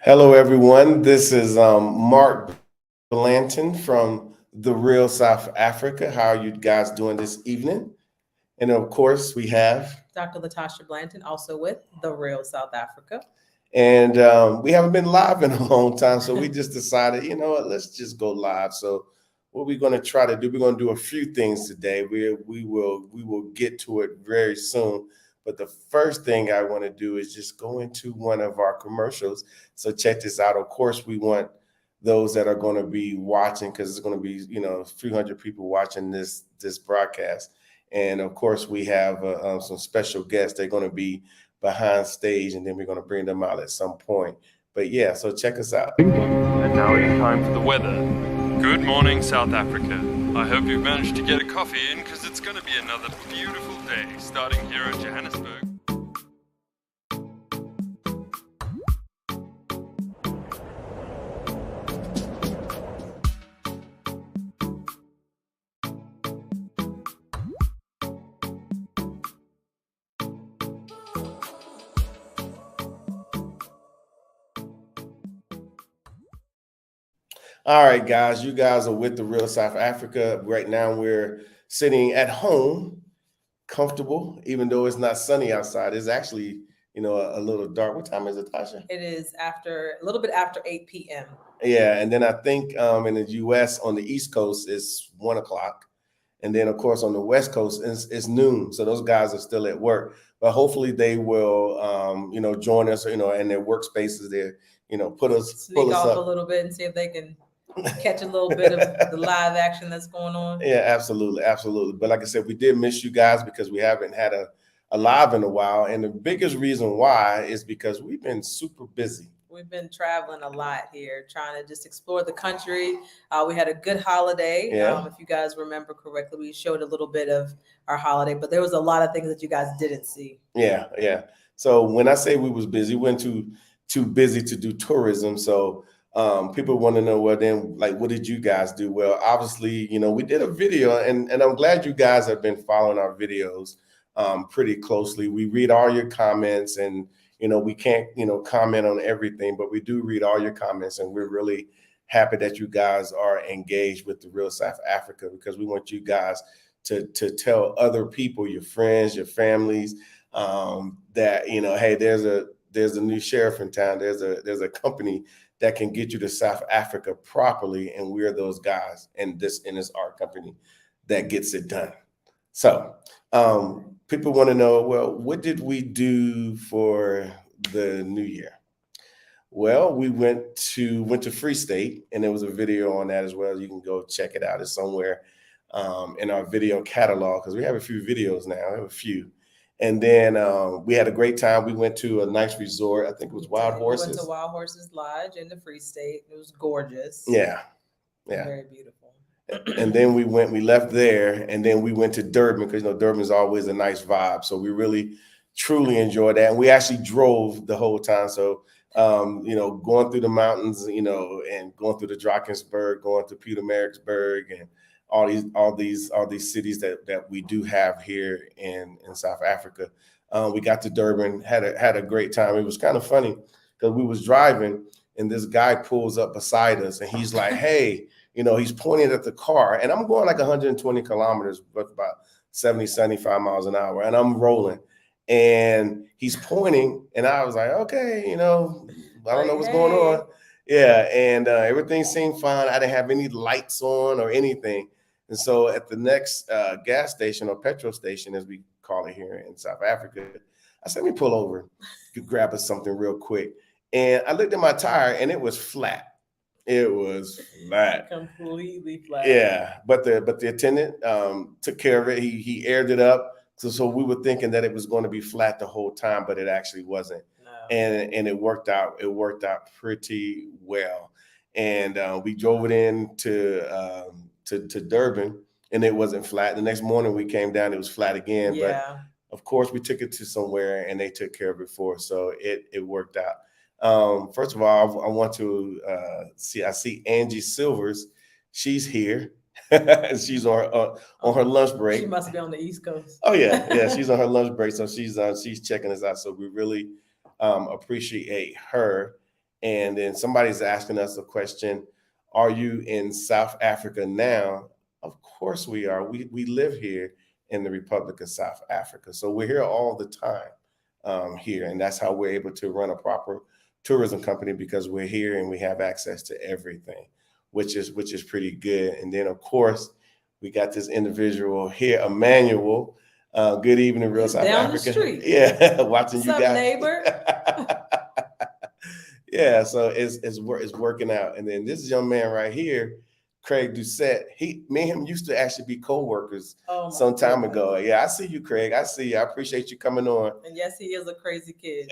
Hello, everyone. This is Mark Blanton from The Real South Africa. How are you guys doing this evening? And of course, we have, Dr. Latasha Blanton, also with The Real South Africa. and we haven't been live in a long time, so we just decided, you know what, let's just go live. So, what we're going to try to do, we're going to do a few things today. We will get to it very soon. But the first thing I want to do is just go into one of our commercials. So check this out. Of course, we want those that are going to be watching because it's going to be a few hundred people watching this broadcast. And of course, we have some special guests. They're going to be behind stage, and then we're going to bring them out at some point. But yeah, so check us out. And now it is time for the weather. Good morning, South Africa. I hope you've managed to get a coffee in because it's going to be another beautiful day starting here in Johannesburg. All right, guys, you guys are with The Real South Africa. Right now, we're sitting at home, comfortable, even though it's not sunny outside. It's actually, a little dark. What time is it, Tasha? It is a little bit after 8 p.m. Yeah, and then I think in the U.S. on the East Coast it's 1 o'clock, and then of course on the West Coast it's noon. So those guys are still at work, but hopefully they will, join us, in their workspaces. There, Sneak pull us off up a little bit and see if they can catch a little bit of the live action that's going on. Yeah, absolutely, absolutely. But like I said, we did miss you guys because we haven't had a live in a while, and the biggest reason why is because we've been super busy. We've been traveling a lot here, trying to just explore the country. We had a good holiday. Yeah. If you guys remember correctly, we showed a little bit of our holiday, but there was a lot of things that you guys didn't see. Yeah. So when I say we was busy, we weren't too busy to do tourism. So people want to know, well, then, like, what did you guys do? Well, obviously, we did a video, and I'm glad you guys have been following our videos pretty closely. We read all your comments, and we can't comment on everything, but we do read all your comments, and we're really happy that you guys are engaged with The Real South Africa, because we want you guys to tell other people, your friends, your families, that hey, there's a new sheriff in town. There's a company that can get you to South Africa properly, and we're those guys, and this is our company that gets it done. So people want to know, well, what did we do for the new year? Well, we went to Free State, and there was a video on that as well. You can go check it out. It's somewhere in our video catalog, because we have a few videos now. We have a few. And then we had a great time. We went to a nice resort. I think it was Wild Horses. We went to Wild Horses Lodge in the Free State. It was gorgeous. Yeah. Very beautiful. And then we left there, and then we went to Durban, because Durban is always a nice vibe. So we really, truly enjoyed that. And we actually drove the whole time. So going through the mountains, and going through the Drakensberg, going to Pietermaritzburg, and all these cities that we do have here in South Africa. We got to Durban, had a great time. It was kind of funny because we was driving, and this guy pulls up beside us, and he's like, hey, he's pointing at the car, and I'm going like 120 kilometers, but about 70, 75 miles an hour, and I'm rolling, and he's pointing, and I was like, okay, I don't know what's going on. Yeah, and everything seemed fine. I didn't have any lights on or anything. And so at the next gas station, or petrol station, as we call it here in South Africa, I said, let me pull over, grab us something real quick. And I looked at my tire, and it was flat. It was flat. Completely flat. Yeah, but the attendant took care of it. He aired it up. So we were thinking that it was going to be flat the whole time, but it actually wasn't. No. And it worked out. It worked out pretty well. And we drove it in to Durban, and it wasn't flat. The next morning we came down, it was flat again. Yeah. But of course we took it to somewhere, and they took care of it for us. So it worked out. First of all, I want to I see Angie Silvers. She's here. She's on her lunch break. She must be on the East Coast. Oh yeah, she's on her lunch break, so she's checking us out. So we really appreciate her. And then somebody's asking us a question, are you in South Africa now? Of course we are. We live here in the Republic of South Africa. So we're here all the time here. And that's how we're able to run a proper tourism company, because we're here and we have access to everything, which is pretty good. And then of course, we got this individual here, Emmanuel. Good evening, Real He's South down Africa. the street. Yeah, watching What's you up, guys. neighbor? Yeah, so it's working out. And then this young man right here, Craig Doucette, me and him used to actually be co-workers Oh, some time goodness. ago. Yeah, I see you, Craig. I see you. I appreciate you coming on. And yes, he is a crazy kid.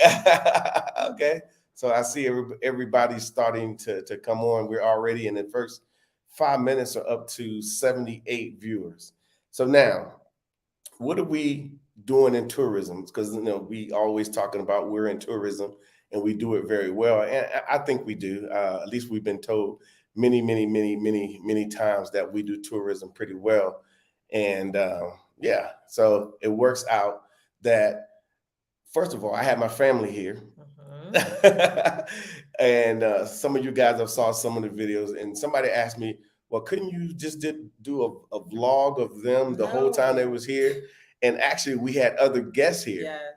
Okay, so I see everybody's starting to come on. We're already in the first 5 minutes are up to 78 viewers. So now, what are we doing in tourism? Because we always talking about we're in tourism and we do it very well, and I think we do. At least we've been told many times that we do tourism pretty well, and yeah, so it works out that first of all, I have my family here. And some of you guys have saw some of the videos, and somebody asked me, well, couldn't you just do a vlog of them the whole time they was here? And actually, we had other guests here. Yes.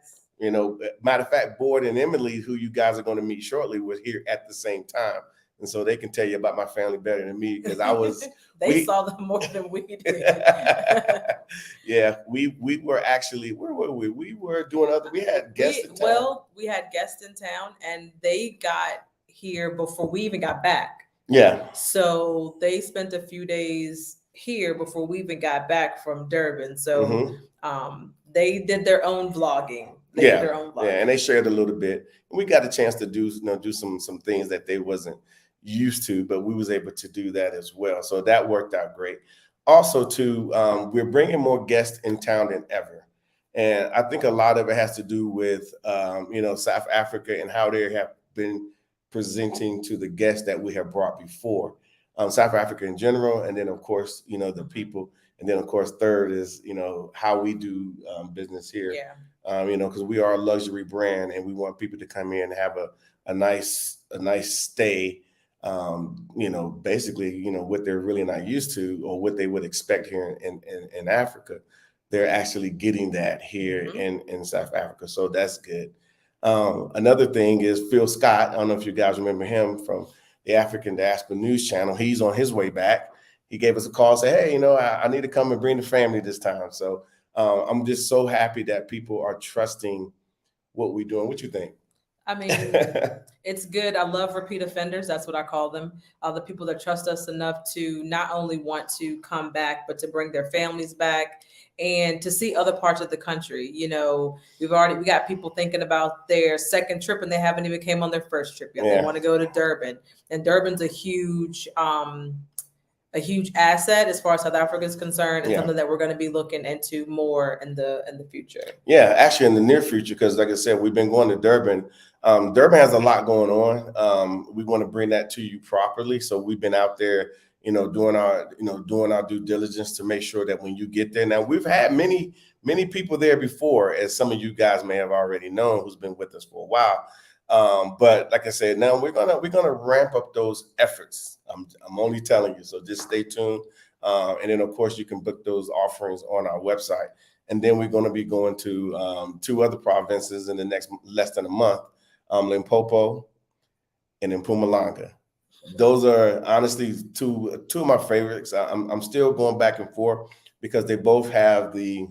Matter of fact, Boyd and Emily, who you guys are going to meet shortly, were here at the same time. And so they can tell you about my family better than me, because I was. They saw them more than we did. Yeah, we were actually, where were we? We were doing we had guests in town. Well, we had guests in town, and they got here before we even got back. Yeah. So they spent a few days here before we even got back from Durban. So they did their own vlogging. Yeah, and they shared a little bit. We got a chance to do some things that they wasn't used to, but we was able to do that as well. So that worked out great. Also, too, we're bringing more guests in town than ever, and I think a lot of it has to do with South Africa and how they have been presenting to the guests that we have brought before. South Africa in general, and then of course the people, and then of course third is how we do business here. Yeah. Because we are a luxury brand, and we want people to come in and have a nice stay. Basically, what they're really not used to, or what they would expect here in Africa, they're actually getting that here in South Africa. So that's good. Another thing is Phil Scott. I don't know if you guys remember him from the African Diaspora News Channel. He's on his way back. He gave us a call, say, hey, I need to come and bring the family this time. So I'm just so happy that people are trusting what we're doing. What you think? I mean, it's good. I love repeat offenders. That's what I call them. The people that trust us enough to not only want to come back, but to bring their families back and to see other parts of the country. We got people thinking about their second trip and they haven't even came on their first trip yet. They want to go to Durban, and Durban's a huge asset as far as South Africa is concerned, and something that we're going to be looking into more in the future. Yeah, actually in the near future, because like I said, we've been going to Durban. Durban has a lot going on. We want to bring that to you properly. So we've been out there, doing our due diligence to make sure that when you get there. Now, we've had many people there before, as some of you guys may have already known, who's been with us for a while. But like I said, now we're gonna ramp up those efforts. I'm only telling you, so just stay tuned. And then of course you can book those offerings on our website. And then we're going to be going to 2 other provinces in the next less than a month, Limpopo and Mpumalanga. Those are honestly two of my favorites. I'm still going back and forth because they both have the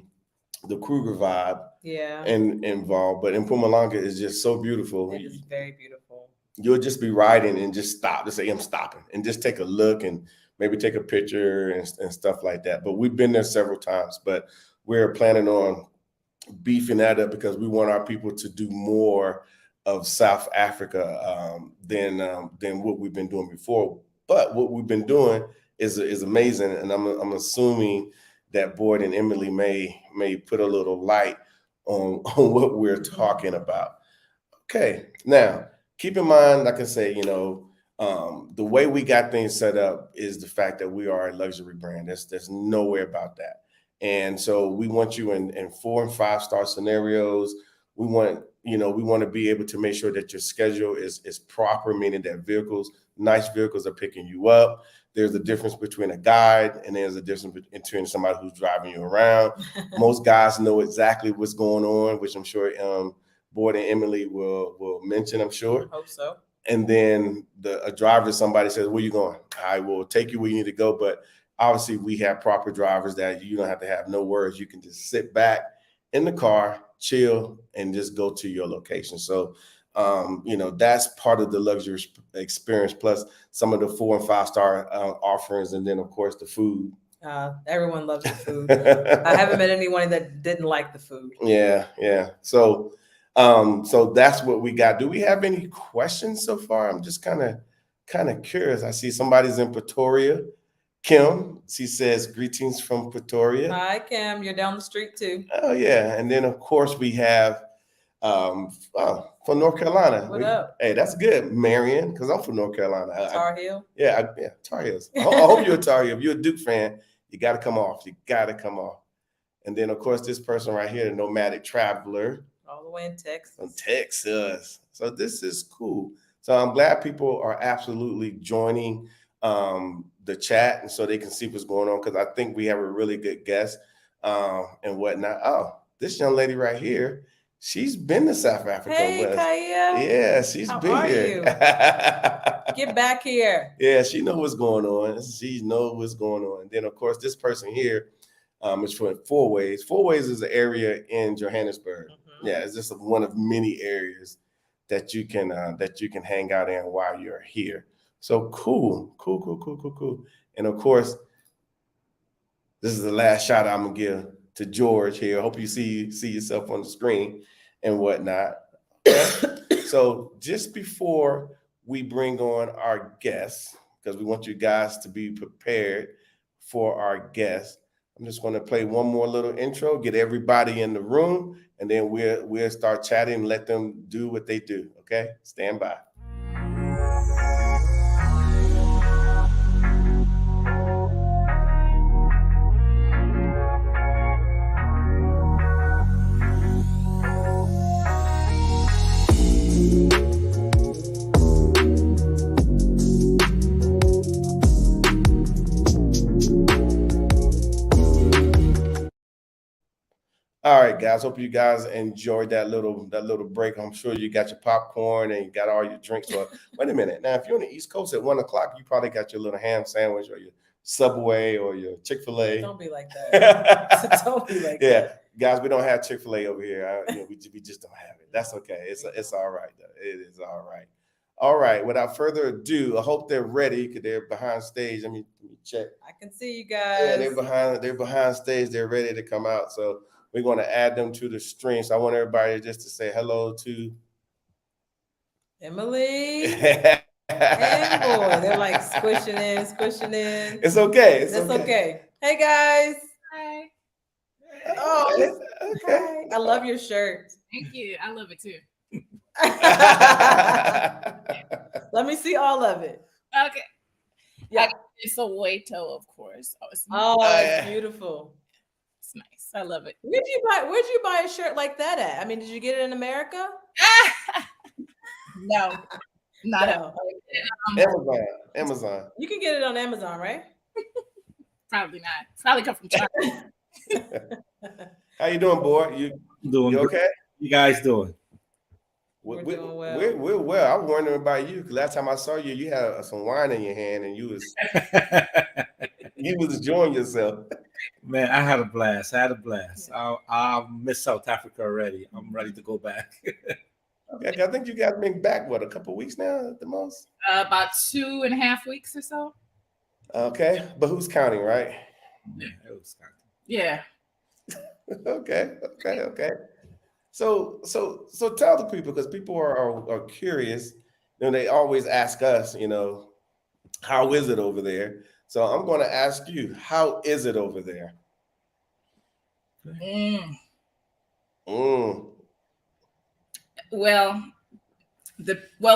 Kruger vibe. Yeah. And involved, but Mpumalanga is just so beautiful. It is very beautiful. You'll just be riding and just stop. Just say, I'm stopping, and just take a look and maybe take a picture and stuff like that. But we've been there several times, but we're planning on beefing that up because we want our people to do more of South Africa than what we've been doing before. But what we've been doing is amazing, and I'm assuming that Boyd and Emily may put a little light on what we're talking about. Okay, now keep in mind, like I say, the way we got things set up is the fact that we are a luxury brand. There's no way about that. And so we want you in 4- and 5-star scenarios. we want to be able to make sure that your schedule is proper, meaning that nice vehicles are picking you up. There's a difference between a guide and there's a difference between somebody who's driving you around. Most guys know exactly what's going on, which I'm sure Boyd and Emily will mention, I'm sure. Hope so. And then a driver, somebody says, where you going? I will take you where you need to go. But obviously we have proper drivers that you don't have to have no words. You can just sit back in the car, chill, and just go to your location. So, that's part of the luxury experience, plus some of the 4 and 5 star offerings. And then of course the food. Everyone loves the food. I haven't met anyone that didn't like the food. Yeah. So that's what we got. Do we have any questions so far? I'm just kind of curious. I see somebody's in Pretoria. Kim, she says, greetings from Pretoria. Hi, Kim. You're down the street too. Oh, yeah. And then, of course, we have from North Carolina. What up? Hey, that's good, Marion, because I'm from North Carolina. Tar Heel? Yeah, Tar Heels. I hope you're a Tar Heel. If you're a Duke fan, you got to come off. And then, of course, this person right here, the Nomadic Traveler. All the way in Texas. From Texas. So this is cool. So I'm glad people are absolutely joining the chat, and so they can see what's going on, because I think we have a really good guest and whatnot. Oh, this young lady right here, she's been to South Africa. Hey, Kaya. Yeah, she's How been are here. you? Get back here. Yeah, she knows what's going on. She knows what's going on. And then, of course, this person here is from Four Ways. Four Ways is an area in Johannesburg. Mm-hmm. Yeah, it's just one of many areas that you can hang out in while you're here. So cool. And of course, this is the last shout I'm gonna give to George here. I hope you see yourself on the screen and whatnot. So just before we bring on our guests, because we want you guys to be prepared for our guests, I'm just going to play one more little intro, get everybody in the room, and then we'll start chatting and let them do what they do. Okay, stand by. All right, guys. Hope you guys enjoyed that little break. I'm sure you got your popcorn and you got all your drinks. So wait a minute. Now, if you're on the East Coast at 1:00, you probably got your little ham sandwich or your Subway or your Chick-fil-A. Don't be like that. Don't be like that. Yeah, guys, we don't have Chick-fil-A over here. We just don't have it. That's okay. It's all right though. It is all right. All right. Without further ado, I hope they're ready because they're behind stage. Let me check. I can see you guys. Yeah, they're behind stage. They're ready to come out. So we're going to add them to the stream. So I want everybody just to say hello to Emily and Boyd. They're like squishing in. It's okay. It's okay. Hey guys. Hi. Oh, okay. I love your shirt. Thank you. I love it too. Let me see all of it. Okay. Yeah. It's a Soweto, of course. It's yeah. beautiful. It's nice. I love it. Where'd you buy a shirt like that at? I mean, did you get it in America? No, not at all. Amazon. You can get it on Amazon, right? Probably not. Probably come from China. How you doing, boy? You okay? You guys doing? We're doing well. We're well. I was wondering about you because last time I saw you, you had some wine in your hand and you was enjoying yourself. Man, I had a blast. I'll miss South Africa already. I'm ready to go back. Okay, I think you guys been back, a couple of weeks now at the most? About 2.5 weeks or so. Okay, but who's counting, right? Yeah, it was kind of... Yeah. Okay. So tell the people, because people are curious. They always ask us, how is it over there? So I'm going to ask you, how is it over there? Well,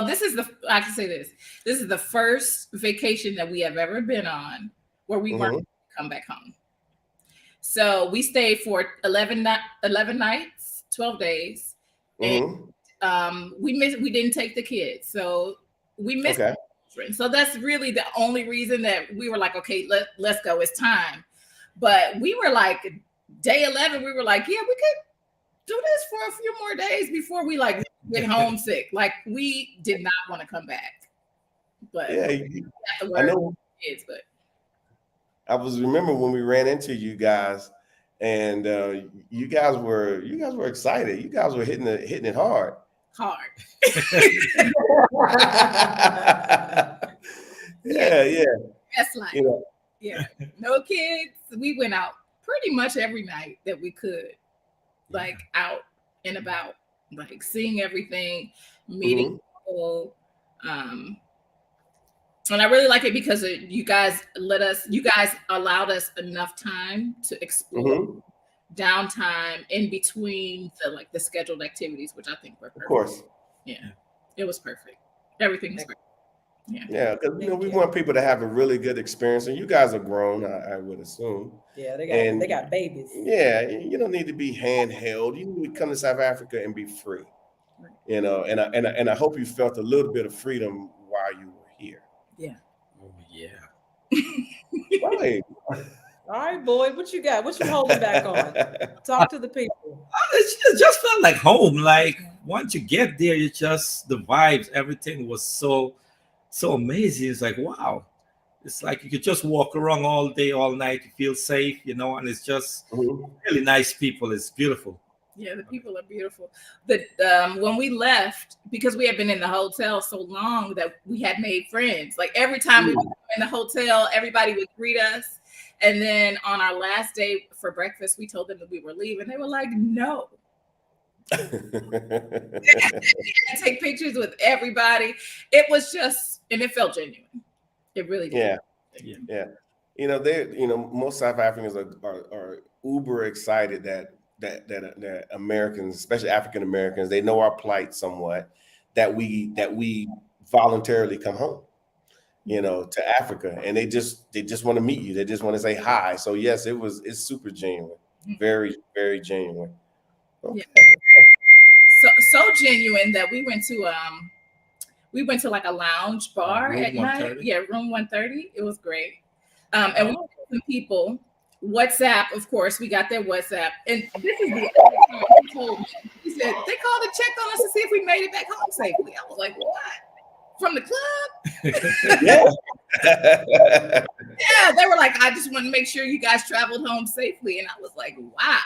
this is I can say this. This is the first vacation that we have ever been on where we weren't going to come back home. So we stayed for 11 nights, 12 days. Mm-hmm. We didn't take the kids, so we missed. Okay. So that's really the only reason that we were like, okay, let's go. It's time. But we were like, day 11, we were like, yeah, we could do this for a few more days before we like get homesick. Like we did not want to come back. But Yeah, I know. Kids, but I remember when we ran into you guys, and you guys were excited. You guys were hitting it hard. Yeah. That's like, yeah, no kids. We went out pretty much every night that we could, like out and about, like seeing everything, meeting people. And I really like it because you guys allowed us enough time to explore downtime in between the scheduled activities, which I think were perfect. Of course. Yeah, it was perfect. Everything was great. Yeah, because we want people to have a really good experience, and you guys are grown, I would assume. Yeah, they got babies. Yeah, you don't need to be handheld. You need to come to South Africa and be free. You know, and I hope you felt a little bit of freedom while you were here. Yeah. Oh yeah. Right. All right, Boyd, what you got? What you holding back on? Talk to the people. It just felt like home. Like once you get there, the vibes, everything was so amazing. It's like, wow. It's like you could just walk around all day, all night. You feel safe, and it's just really nice people. It's beautiful. Yeah, the people are beautiful. When we left, because we had been in the hotel so long that we had made friends. Like every time we were in the hotel, everybody would greet us. And then on our last day for breakfast, we told them that we were leaving. They were like, no. Take pictures with everybody. It was just, and it felt genuine. It really did. Yeah. Most South Africans are uber excited that Americans, especially African Americans, they know our plight somewhat, that we voluntarily come home, to Africa, and they just want to meet you. They just want to say hi. So yes, it's super genuine, very, very genuine. Okay. Yeah. So genuine that we went to like a lounge bar at night. Yeah, room 130. It was great. And we met some people. WhatsApp, of course, we got their WhatsApp. And this is the other time he told me. He said, they called and checked on us to see if we made it back home safely. I was like, what? From the club? Yeah, they were like, I just want to make sure you guys traveled home safely. And I was like, wow.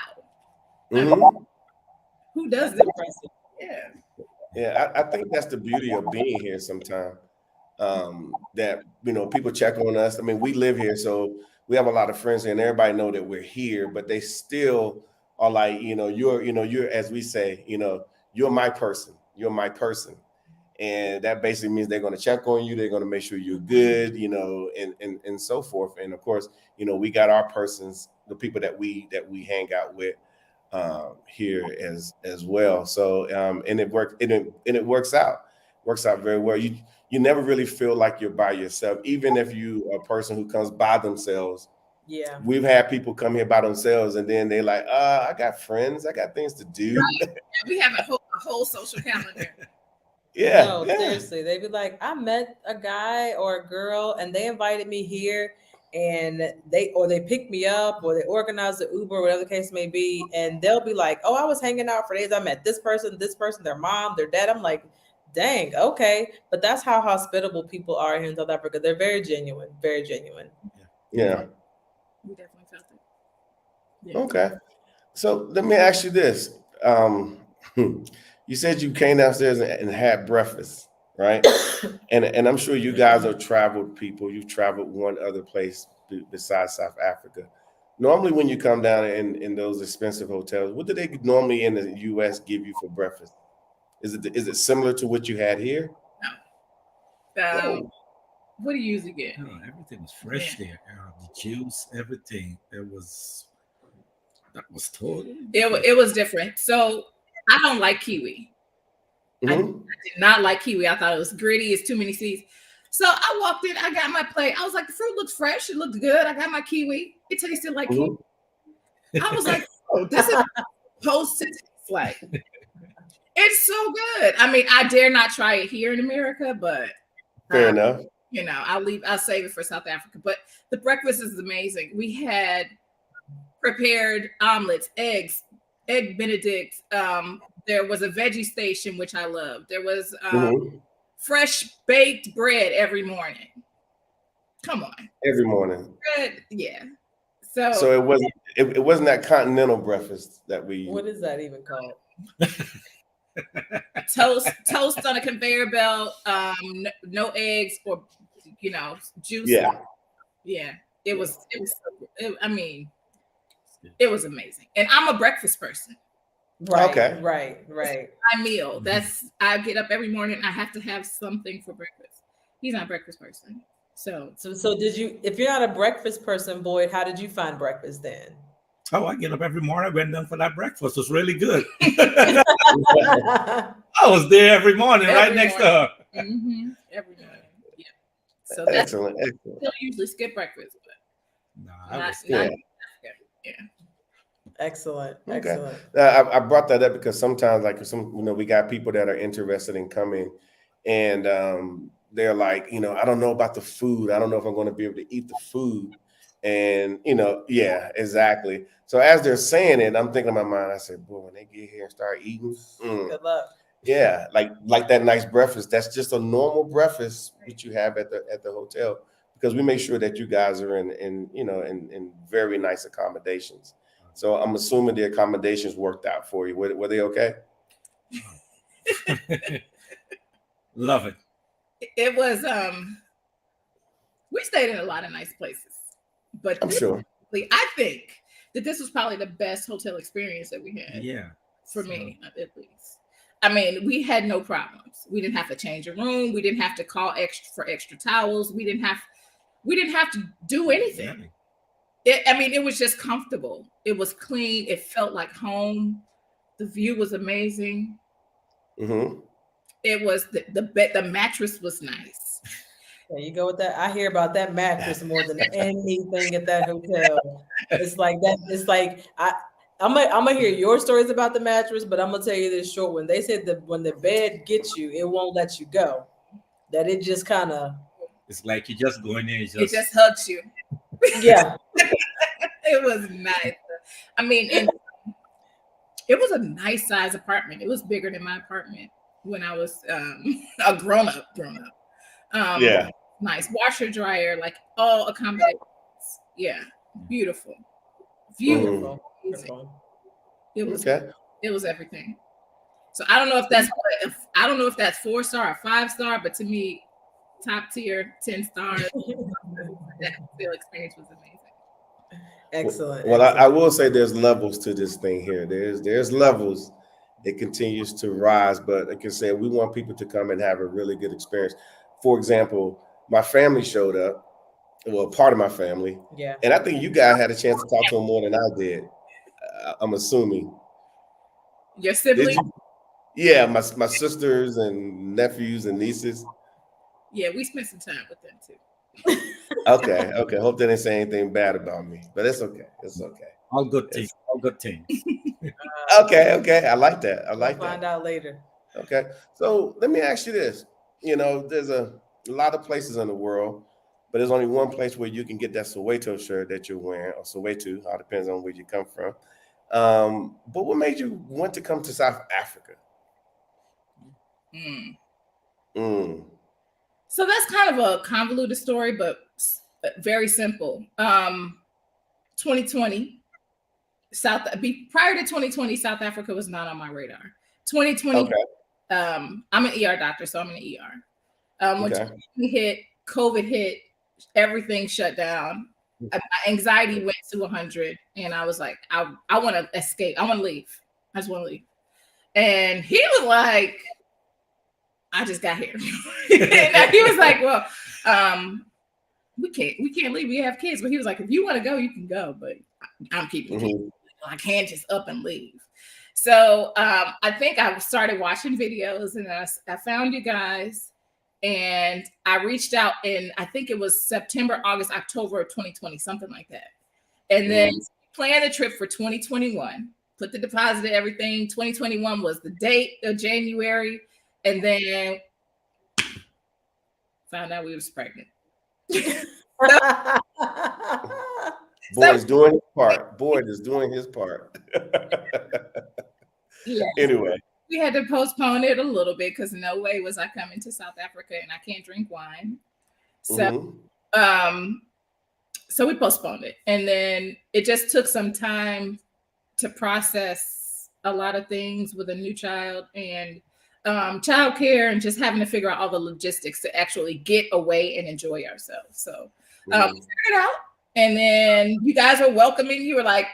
Who does this? Yeah, I think that's the beauty of being here sometimes. That, people check on us. I mean, we live here, so we have a lot of friends here, and everybody know that we're here, but they still are like, you're, as we say, you're my person. You're my person. And that basically means they're going to check on you. They're going to make sure you're good, and so forth. And of course, we got our persons, the people that we hang out with here as well. So, and it works out very well. You never really feel like you're by yourself, even if you are a person who comes by themselves. Yeah. We've had people come here by themselves, and then they're like, I got friends. I got things to do. Right. We have a whole social calendar. Seriously. They'd be like, I met a guy or a girl, and they invited me here, and they picked me up, or they organized the Uber, whatever the case may be. And they'll be like, oh, I was hanging out for days. I met this person, their mom, their dad. I'm like, dang, okay. But that's how hospitable people are here in South Africa. They're very genuine, very genuine. Yeah. We definitely felt it. Yeah. Okay. So let me ask you this. You said you came downstairs and had breakfast, right? and I'm sure you guys are traveled people. You've traveled one other place besides South Africa. Normally when you come down in those expensive hotels, what do they normally in the US give you for breakfast? Is it similar to what you had here? No. What do you usually get? No, everything was fresh there. The juice, everything. That was totally. It was different. So I don't like kiwi. I did not like kiwi. I thought it was gritty. It's too many seeds. So I walked in. I got my plate. I was like, the fruit looks fresh. It looked good. I got my kiwi. It tasted like kiwi. I was like, oh, this is supposed to taste like. It's so good. I mean, I dare not try it here in America, but Fair enough. you know, I'll save it for South Africa. But the breakfast is amazing. We had prepared omelets, eggs, egg Benedict. There was a veggie station, which I loved. There was fresh baked bread every morning. Come on. Every morning. Bread, yeah. So it wasn't that continental breakfast that we. What is that even called? toast on a conveyor belt, no eggs or juice. Yeah. It was amazing. And I'm a breakfast person. Right. Okay. Right. My meal. I get up every morning. I have to have something for breakfast. He's not a breakfast person. So did you, if you're not a breakfast person, Boyd, how did you find breakfast then? Oh, I get up every morning. I went down for that breakfast. It was really good. I was there every morning, right next to her. Mm-hmm. Every morning. Yeah. So that's Excellent. Still usually skip breakfast, but Yeah. Excellent. Okay. Excellent. I brought that up because sometimes, like we got people that are interested in coming, and they're like, I don't know about the food. I don't know if I'm going to be able to eat the food. And, yeah, exactly. So as they're saying it, I'm thinking in my mind, I said, boy, when they get here and start eating, Good luck. yeah, like that nice breakfast. That's just a normal breakfast that you have at the hotel, because we make sure that you guys are in very nice accommodations. So I'm assuming the accommodations worked out for you. Were they okay? Love it. It was we stayed in a lot of nice places, but I'm sure. I think that this was probably the best hotel experience that we had. Yeah. For me, at least. I mean, we had no problems. We didn't have to change a room. We didn't have to call for extra towels. We didn't have to do anything. Yeah. It was just comfortable. It was clean. It felt like home. The view was amazing. Mm-hmm. It was the mattress was nice. There you go with that. I hear about that mattress more than anything at that hotel. It's like that. It's like I'm gonna hear your stories about the mattress, but I'm gonna tell you this short one. They said that when the bed gets you, it won't let you go. That it just kind of. It's like you just go in there. It just hugs you. Yeah. It was nice. I mean, and it was a nice size apartment. It was bigger than my apartment when I was a grown up. Yeah. Nice washer, dryer, like all accommodations. Yeah, beautiful. Beautiful. It was everything. So I don't know if that's 4-star or 5-star, but to me, top tier, 10 stars. That hotel experience was amazing. Excellent. Well, I will say there's levels to this thing here. There's levels. It continues to rise, but like I said, we want people to come and have a really good experience. For example, my family showed up. Well, part of my family. Yeah. And I think you guys had a chance to talk to them more than I did. I'm assuming. Your siblings? Yeah, my sisters and nephews and nieces. Yeah, we spent some time with them too. Okay. Hope they didn't say anything bad about me, but it's okay. All good things. Okay. I like that. We'll find out later. Okay. So let me ask you this. There's a lot of places in the world, but there's only one place where you can get that Soweto shirt that you're wearing, or Soweto, all depends on where you come from. But what made you want to come to South Africa? So that's kind of a convoluted story, but very simple. 2020, prior to 2020, South Africa was not on my radar. 2020, okay. I'm an ER doctor, so I'm in the ER. When 2020 hit, COVID hit, everything shut down. My anxiety went to 100, and I was like, I want to escape. I want to leave. I just want to leave. And he was like, I just got here. And he was like, well, we can't leave. We have kids. But he was like, if you want to go, you can go. But I'm keeping kids. I can't just up and leave. So I think I started watching videos, and I found you guys, and I reached out in, I think it was September, August, October of 2020, something like that. And then planned a trip for 2021. put the deposit in everything. 2021 was the date of January. And then found out we was pregnant. Boyd's doing his part. Boyd is doing his part. Yeah. Anyway. We had to postpone it a little bit because no way was I coming to South Africa and I can't drink wine. So so we postponed it. And then it just took some time to process a lot of things with a new child and childcare and just having to figure out all the logistics to actually get away and enjoy ourselves. So we figured it out. And then you guys were welcoming. You were like,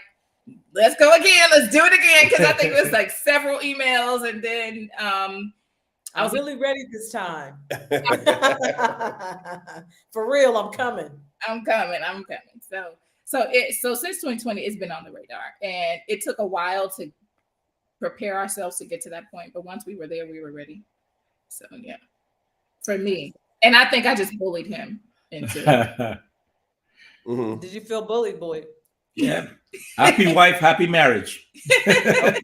let's go again. Let's do it again. Because I think it was like several emails. And then I was really ready this time. For real, I'm coming. I'm coming. So since 2020, it's been on the radar. And it took a while to prepare ourselves to get to that point. But once we were there, we were ready. So yeah, for me. And I think I just bullied him into it. Did you feel bullied, Boyd? Yeah. Happy wife, happy marriage. Okay.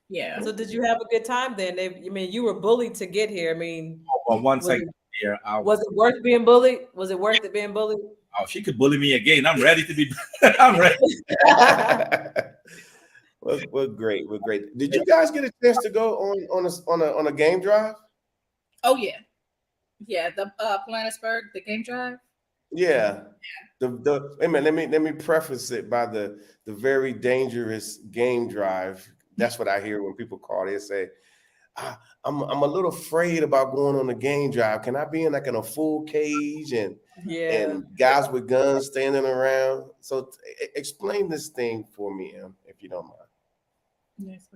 Yeah. So did you have a good time then? I mean, you were bullied to get here. I mean, Well, once I get here, was it worth being bullied? Was it worth it being bullied? Oh, she could bully me again. I'm ready to be. I'm ready. We're great. We're great. Did you guys get a chance to go on a game drive? Oh yeah. Yeah, the Planetsburg, the game drive. Yeah. The wait a minute, let me preface it by the very dangerous game drive. That's what I hear when people call. They say, I'm a little afraid about going on the game drive. Can I be in like in a full cage and guys with guns standing around? So explain this thing for me, if you don't mind. Yes.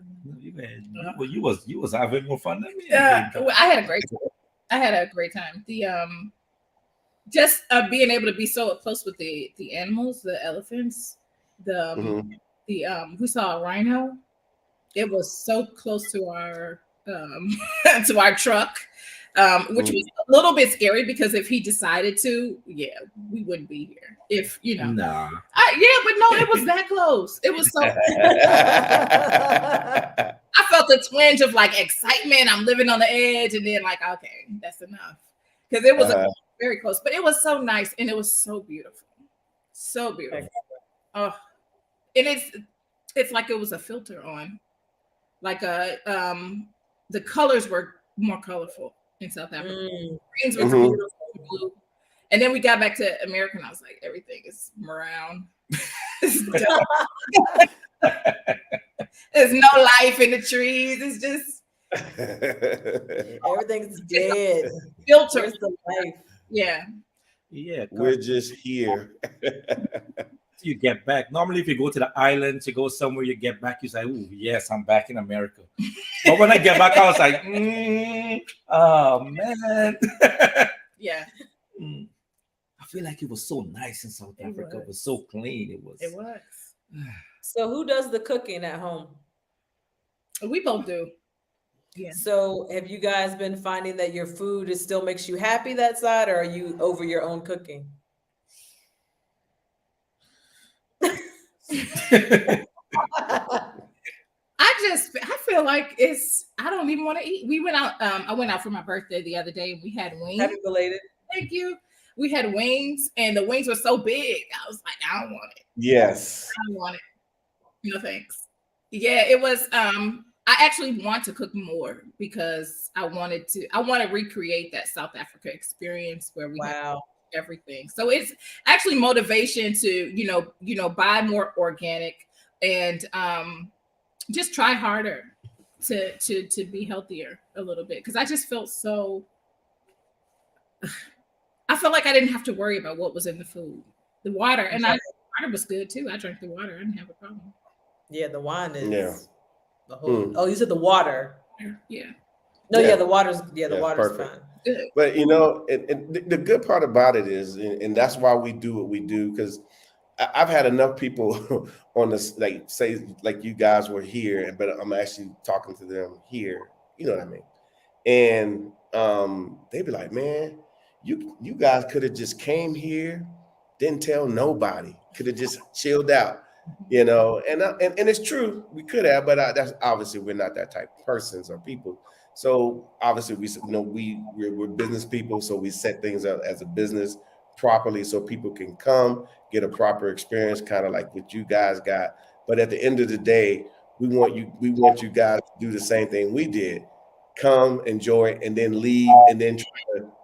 You was having more fun than me. I had a great time. The just being able to be so close with the animals, the elephants, we saw a rhino. It was so close to our to our truck, which was a little bit scary because if he decided to, we wouldn't be here. If but no, it was that close. It was so. I felt a twinge of like excitement. I'm living on the edge, and then like, okay, that's enough, because it was very close, but it was so nice and it was so beautiful, so beautiful. Oh, and it's like it was a filter on, like the colors were more colorful in South Africa. Greens were beautiful, blue, and then we got back to America, and I was like, everything is brown. There's no life in the trees. It's just everything's dead. Filters the life. Yeah. We're just here. You get back. Normally, if you go to the island to go somewhere, you get back, you say, "Oh, yes, I'm back in America." But when I get back, I was like, "Oh man." Yeah. I feel like it was so nice in South Africa. It was so clean. It was. So who does the cooking at home? We both do. Yeah. So have you guys been finding that your food still makes you happy that side, or are you over your own cooking? I feel like I don't even want to eat. We went out. I went out for my birthday the other day and we had wings. Happy belated. Thank you. We had wings and the wings were so big. I was like, I don't want it. Yes. I don't want it. No thanks. Yeah, it was. I actually want to cook more because I want to recreate that South Africa experience where we have everything. So it's actually motivation to, buy more organic and just try harder to be healthier a little bit. Cause I just felt I felt like I didn't have to worry about what was in the food, the water. And the water was good too. I drank the water. I didn't have a problem. Yeah. The wine is the whole, oh, you said the water. Yeah. No, the water's fine. Good. But the good part about it is, and that's why we do what we do, because I've had enough people on this, like say, like you guys were here, but I'm actually talking to them here. You know what I mean? And they'd be like, man, you guys could have just came here, didn't tell nobody, could have just chilled out. you know, and it's true, we could have, but that's obviously we're not that type of persons or people. So obviously we're business people, so we set things up as a business properly so people can come get a proper experience, kind of like what you guys got. But at the end of the day, we want you guys to do the same thing we did. Come, enjoy, and then leave, and then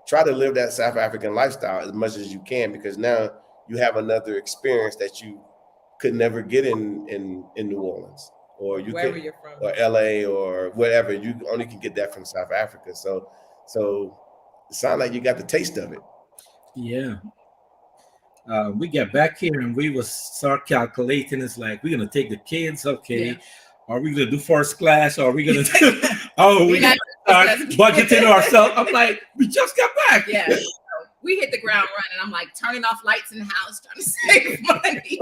try to live that South African lifestyle as much as you can, because now you have another experience that you could never get in New Orleans, or you Wherever could, you're from. or LA, or whatever. You only can get that from South Africa. So it sounds like you got the taste of it. Yeah. We get back here and we was start calculating. It's like, we're gonna take the kids, okay? Yeah. Are we gonna do first class? Or are we gonna do we got gonna start budgeting ourselves? I'm like, we just got back. Yeah. So we hit the ground running. I'm like turning off lights in the house, trying to save money.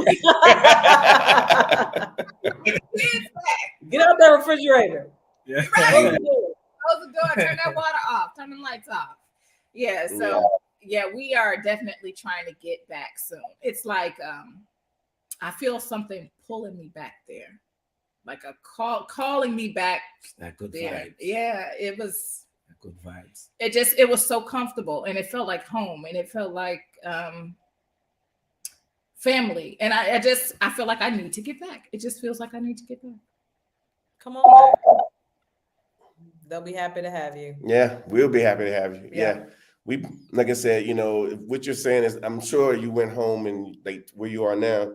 Get out that refrigerator. Yeah. Right. Close the door, turn that water off, turn the lights off. Yeah, so yeah, we are definitely trying to get back soon. It's like I feel something pulling me back there. Like a calling me back. That good there. vibes. Yeah, it was Good vibes. it was so comfortable, and it felt like home, and it felt like family. And I feel like I need to get back. It just feels like I need to get back. Come on back. They'll be happy to have you. Yeah, we'll be happy to have you. Yeah. Yeah. We, like I said, you know, what you're saying is, I'm sure you went home and like where you are now,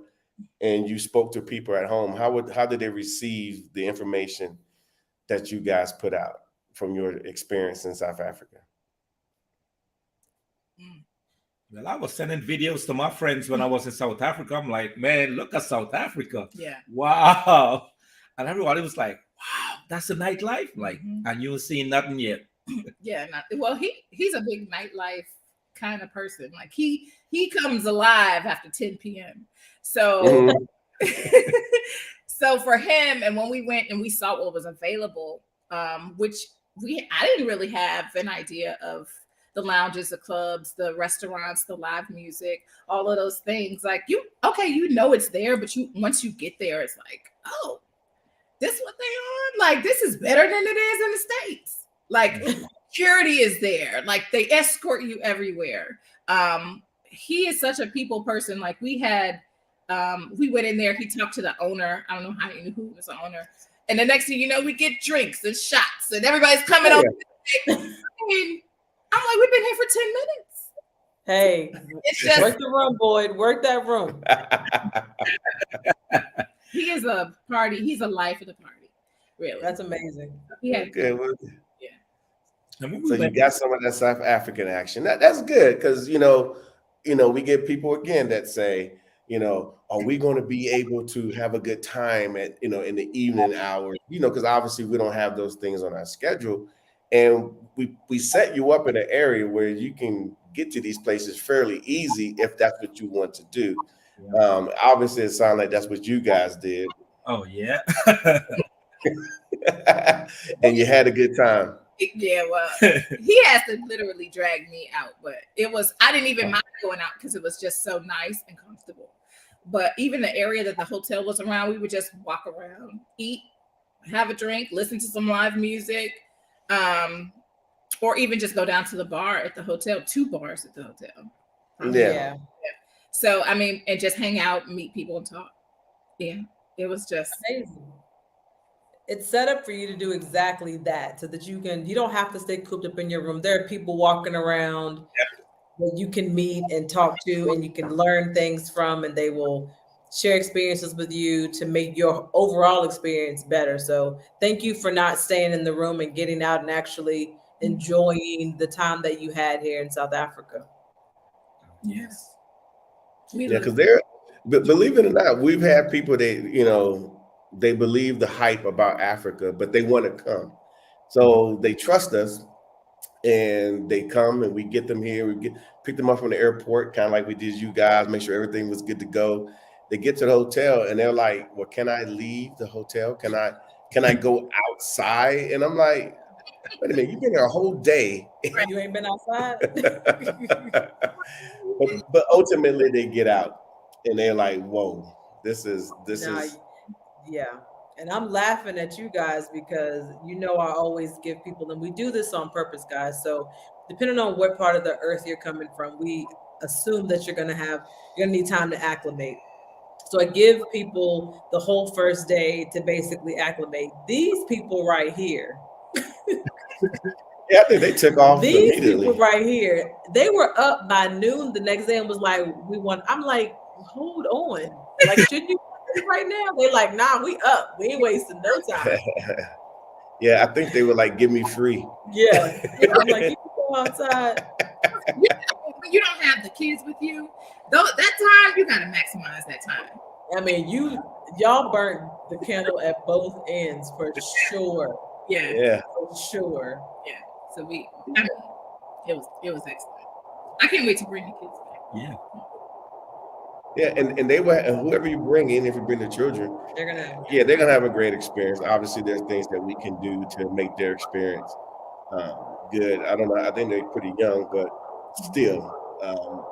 and you spoke to people at home. How did they receive the information that you guys put out from your experience in South Africa? Well, I was sending videos to my friends when I was in South Africa. I'm like, man, look at South Africa. Yeah. Wow. And everybody was like, wow, that's the nightlife. Like, Mhm. and you ain't seen nothing yet. Yeah, well, he's a big nightlife kind of person. Like he comes alive after 10 p.m. So Mhm. so for him, and when we went and we saw what was available, which I didn't really have an idea of the lounges, the clubs, the restaurants, the live music, all of those things. Like you know it's there, but once you get there, it's like, oh, this what they on? Like this is better than it is in the States. Like security is there. Like they escort you everywhere. He is such a people person. Like we went in there, he talked to the owner. I don't know how he knew who was the owner. And the next thing you know, we get drinks and shots and everybody's coming over. I mean, I'm like, we've been here for 10 minutes. Hey, It's just work the room, Boyd. Work that room. he is a party. He's a life of the party. Really. That's amazing. Yeah. Okay, well, And when so we you went, got some of that South African action. That's good, because you know, we get people again that say, are we going to be able to have a good time at, in the evening hours? Because obviously we don't have those things on our schedule, and we set you up in an area where you can get to these places fairly easy if that's what you want to do. Obviously, it sounds like that's what you guys did, oh yeah. and you had a good time. Yeah, well, he has to literally drag me out, but I didn't even mind going out because it was just so nice and comfortable. But even the area that the hotel was around, we would just walk around, eat, have a drink, listen to some live music, or even just go down to the bar at the hotel, 2 bars at the hotel. Yeah. So, I mean, and just hang out, meet people and talk. Yeah, it was just Amazing. It's set up for you to do exactly that, so that you don't have to stay cooped up in your room. There are people walking around that you can meet and talk to, and you can learn things from, and they will share experiences with you to make your overall experience better. So thank you for not staying in the room and getting out and actually enjoying the time that you had here in South Africa. yes. Yeah, because believe it or not, we've had people that, they believe the hype about Africa, but they want to come. So they trust us, and they come, and we get them here. Pick them up from the airport, kind of like we did you guys, make sure everything was good to go. They get to the hotel, and they're like, well, can I leave the hotel? Can I go outside? And I'm like, wait a minute, you've been here a whole day. You ain't been outside? but ultimately they get out, and they're like, whoa, This is Yeah. And I'm laughing at you guys because I always give people, and we do this on purpose, guys. So depending on what part of the earth you're coming from, we assume that you're gonna need time to acclimate. So I give people the whole first day to basically acclimate. These people right here, yeah, I think they took off these immediately. people right here, they were up by noon the next day and was like, I'm like, hold on. Like, should you right now? They like, nah, we up. We ain't wasting no time. Yeah, I think they were like, give me free. Yeah. I'm like, you can go outside. When you don't have the kids with you, though, that time you gotta maximize that time. I mean, y'all burnt the candle at both ends for sure. Yeah. For sure. Yeah. So it was excellent. I can't wait to bring the kids back. Yeah. Yeah, and they will, and whoever you bring in, if you bring the children, they're gonna have a great experience. Obviously, there's things that we can do to make their experience good. I don't know. I think they're pretty young, but still.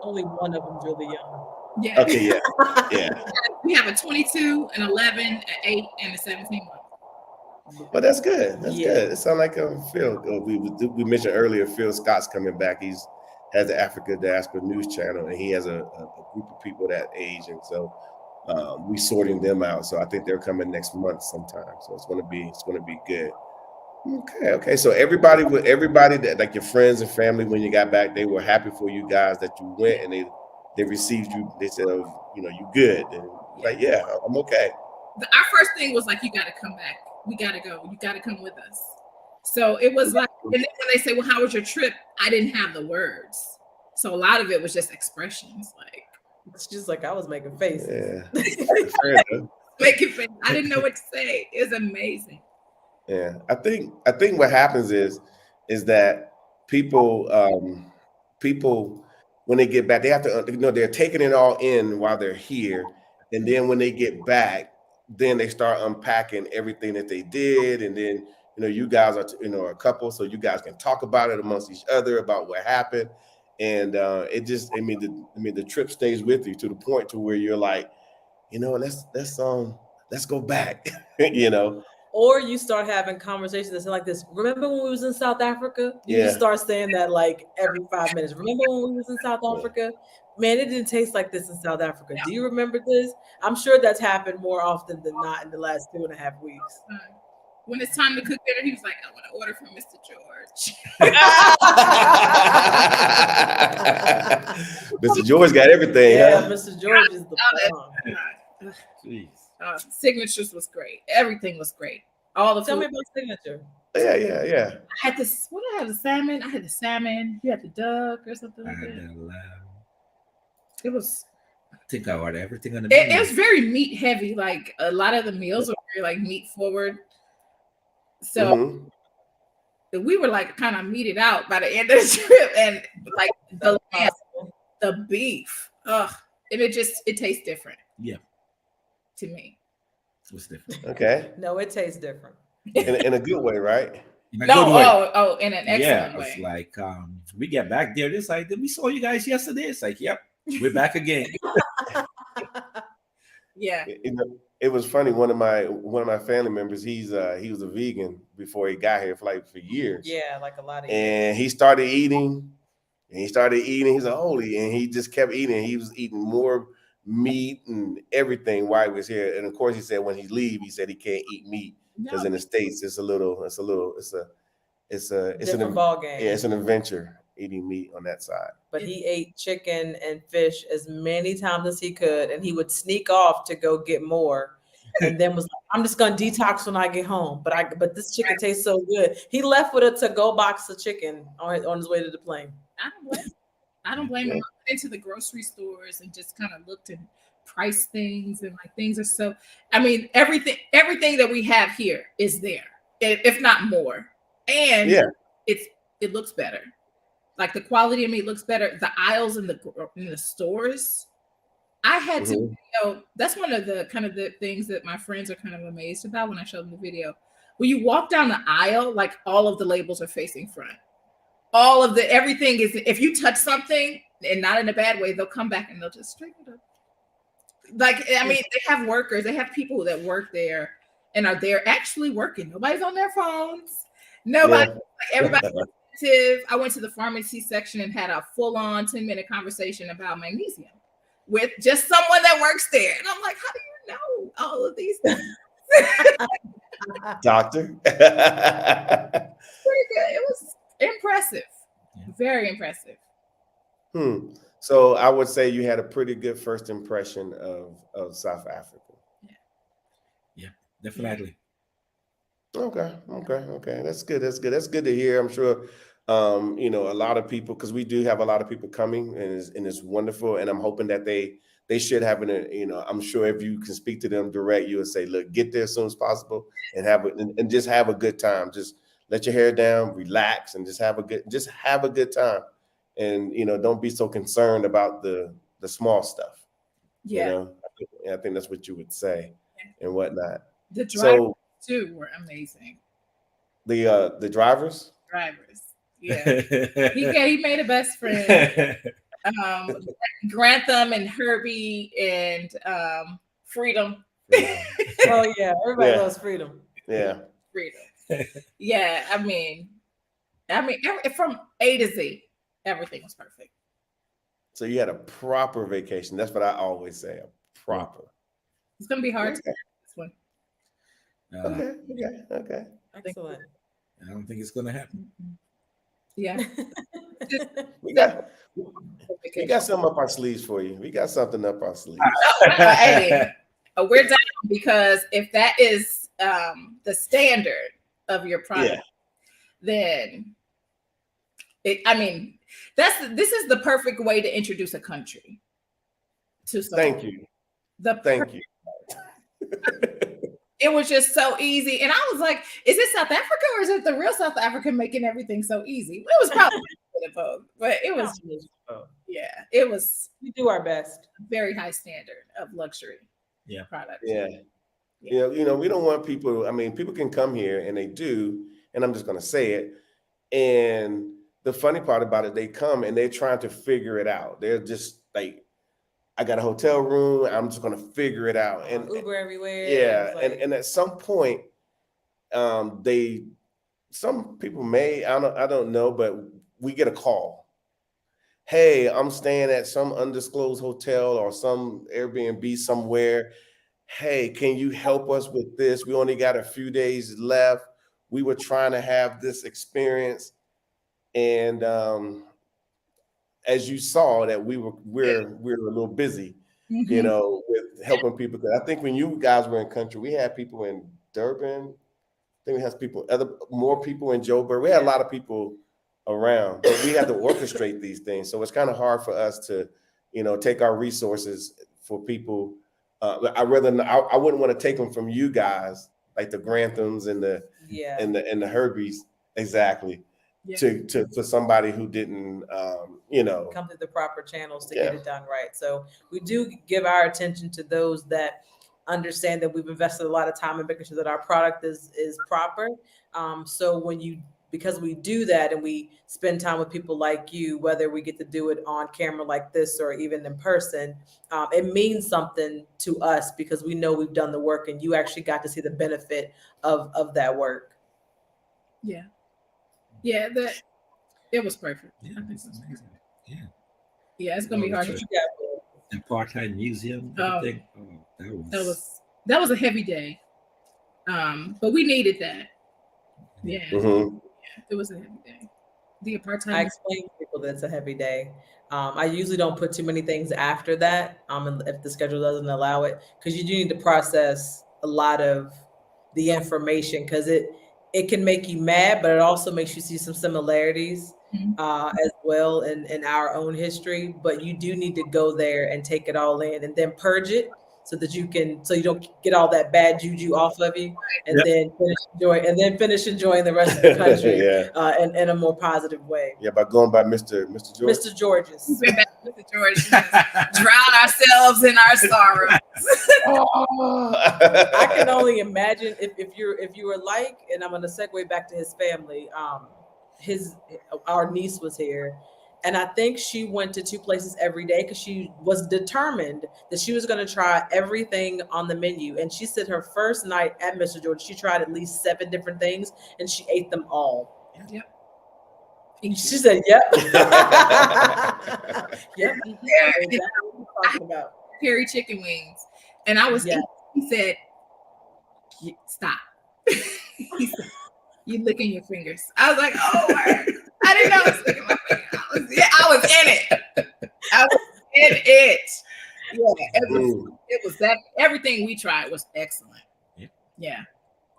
Only one of them's really young. Yeah. Okay. Yeah. Yeah. We have a 22, an 11, an 8, and a 17-month. But that's good. That's good. It sounds like Phil. We mentioned earlier, Phil Scott's coming back. Has the Africa Diaspora News Channel, and he has a group of people that age, and so we sorting them out. So I think they're coming next month sometime. So it's gonna be good. Okay. So everybody that, like your friends and family, when you got back, they were happy for you guys that you went, and they received you. They said, you good, and like, yeah, I'm okay. Our first thing was like, you got to come back. We got to go. You got to come with us. So it was like, and then when they say, well, how was your trip? I didn't have the words. So a lot of it was just expressions. Like, it's just like I was making faces. Yeah. Making faces. I didn't know what to say. It was amazing. Yeah. I think what happens is that people when they get back, they have to, they're taking it all in while they're here. And then when they get back, then they start unpacking everything that they did. And then, you guys are, a couple, so you guys can talk about it amongst each other about what happened. And the trip stays with you to the point to where you're like, let's go back, Or you start having conversations that's like this. Remember when we was in South Africa? You just start saying that like every 5 minutes. Remember when we was in South Africa? Man, it didn't taste like this in South Africa. Do you remember this? I'm sure that's happened more often than not in the last 2.5 weeks. When it's time to cook dinner, he was like, I want to order from Mr. George. Mr. George got everything. Yeah, huh? Mr. George is the bomb. Jeez. Signatures was great. Everything was great. All the Tell food. me about signature. Yeah. I had this. What did I have? The salmon. I had the salmon. You had the duck or something I like had that. the lamb. It was. I think I ordered everything on the menu. It was very meat heavy. Like a lot of the meals were very like meat forward. So we were like kind of meated out by the end of the trip, and like the beef, and it tastes different. Yeah, to me, it was different. Okay. No, it tastes different. In a good way, right? In a good way. In an excellent way. It's like we get back there. It's like we saw you guys yesterday. It's like, yep, we're back again. Yeah. It was funny. One of my family members, he was a vegan before he got here for years. Yeah, like a lot of. And he started eating. He's like, holy, and he just kept eating. He was eating more meat and everything while he was here. And of course, he said when he leave, he said he can't eat meat because in the States it's different ball game. Yeah, it's an adventure eating meat on that side. But he ate chicken and fish as many times as he could, and he would sneak off to go get more, and then was like, "I'm just gonna detox when I get home." But this chicken tastes so good. He left with a to-go box of chicken on his way to the plane. I don't blame him. I went into the grocery stores and just kind of looked and priced things, and like things are so. I mean, everything that we have here is there, if not more, and it looks better. Like the quality of meat looks better. The aisles in the stores, I had to. That's one of the kind of the things that my friends are kind of amazed about when I show them the video. When you walk down the aisle, like all of the labels are facing front. All of everything is. If you touch something and not in a bad way, they'll come back and they'll just straighten it up. Like, I mean, they have workers, they have people that work there and are there actually working. Nobody's on their phones. Nobody, like everybody. I went to the pharmacy section and had a full-on 10-minute conversation about magnesium with just someone that works there. And I'm like, how do you know all of these things? Doctor. Pretty good. It was impressive. Very impressive. So I would say you had a pretty good first impression of South Africa. Yeah, definitely. Okay. That's good. That's good to hear. I'm sure you know, a lot of people, because we do have a lot of people coming, and it's wonderful. And I'm hoping that they should have you know, I'm sure if you can speak to them direct, you would say, look, get there as soon as possible and and just have a good time. Just let your hair down, relax, and just have a good time. And you know, don't be so concerned about the small stuff. Yeah. You know, I think that's what you would say and whatnot. The drivers too were amazing. The drivers. Yeah. he made a best friend. Grantham and Herbie and Freedom. Oh yeah, everybody loves Freedom. Yeah. Freedom. Yeah, I mean, from A to Z, everything was perfect. So you had a proper vacation. That's what I always say. A proper. It's gonna be hard to get this one. Okay. Excellent. I don't think it's gonna happen. Yeah. we got something up our sleeves for you. We got something up our sleeves. Hey, we're down, because if that is the standard of your product, then this is the perfect way to introduce a country to someone. Thank you. Thank you. It was just so easy. And I was like, is it South Africa or is it the real South Africa making everything so easy? It was probably both, but it was, it was. We do our best. Very high standard of luxury product. Yeah. You know, we don't want people, I mean, people can come here and they do, and I'm just going to say it. And the funny part about it, they come and they're trying to figure it out. They're just like, I got a hotel room. I'm just going to figure it out. And Uber everywhere. Yeah. And at some point, some people may, I don't know, but we get a call. Hey, I'm staying at some undisclosed hotel or some Airbnb somewhere. Hey, can you help us with this? We only got a few days left. We were trying to have this experience. And as you saw, that we're a little busy, you know, with helping people. Because I think when you guys were in country, we had people in Durban. I think we had more people in Joburg. We had a lot of people around, but we had to orchestrate these things. So it's kind of hard for us to, you know, take our resources for people. I wouldn't want to take them from you guys, like the Granthams and the Herbies, exactly. To for somebody who didn't you know, come through the proper channels to get it done right. So we do give our attention to those that understand that we've invested a lot of time in making sure that our product is proper. So because we do that and we spend time with people like you, whether we get to do it on camera like this or even in person, it means something to us because we know we've done the work and you actually got to see the benefit of that work. Yeah. Yeah, it was perfect. Yeah, it's amazing. Yeah. Yeah, it's gonna be hard. The apartheid museum. Everything. That was a heavy day. But we needed that. Yeah. Mm-hmm. It was a heavy day. The apartheid. I explain to people that it's a heavy day. I usually don't put too many things after that, if the schedule doesn't allow it, because you do need to process a lot of the information because it can make you mad, but it also makes you see some similarities as well in our own history. But you do need to go there and take it all in and then purge it so that you don't get all that bad juju off of you, and then finish enjoying the rest of the country in a more positive way. Yeah, by going by Mr. George. Mr. George's. Mr. George, drown ourselves in our sorrow. I can only imagine if you were like, and I'm going to segue back to his family. Our niece was here, And I think she went to 2 places every day because she was determined that she was going to try everything on the menu. And she said her first night at Mr. George, she tried at least 7 different things and she ate them all. Yep. She said, "Yep." Yep. Yeah. Exactly what we're talking about. Curry chicken wings. And I was Yeah. eating, he said, stop. He said, you licking your fingers. I was like, oh, word. I didn't know I was licking my fingers. I was in it. I was in it. Yeah, it was that. Everything we tried was excellent. Yeah,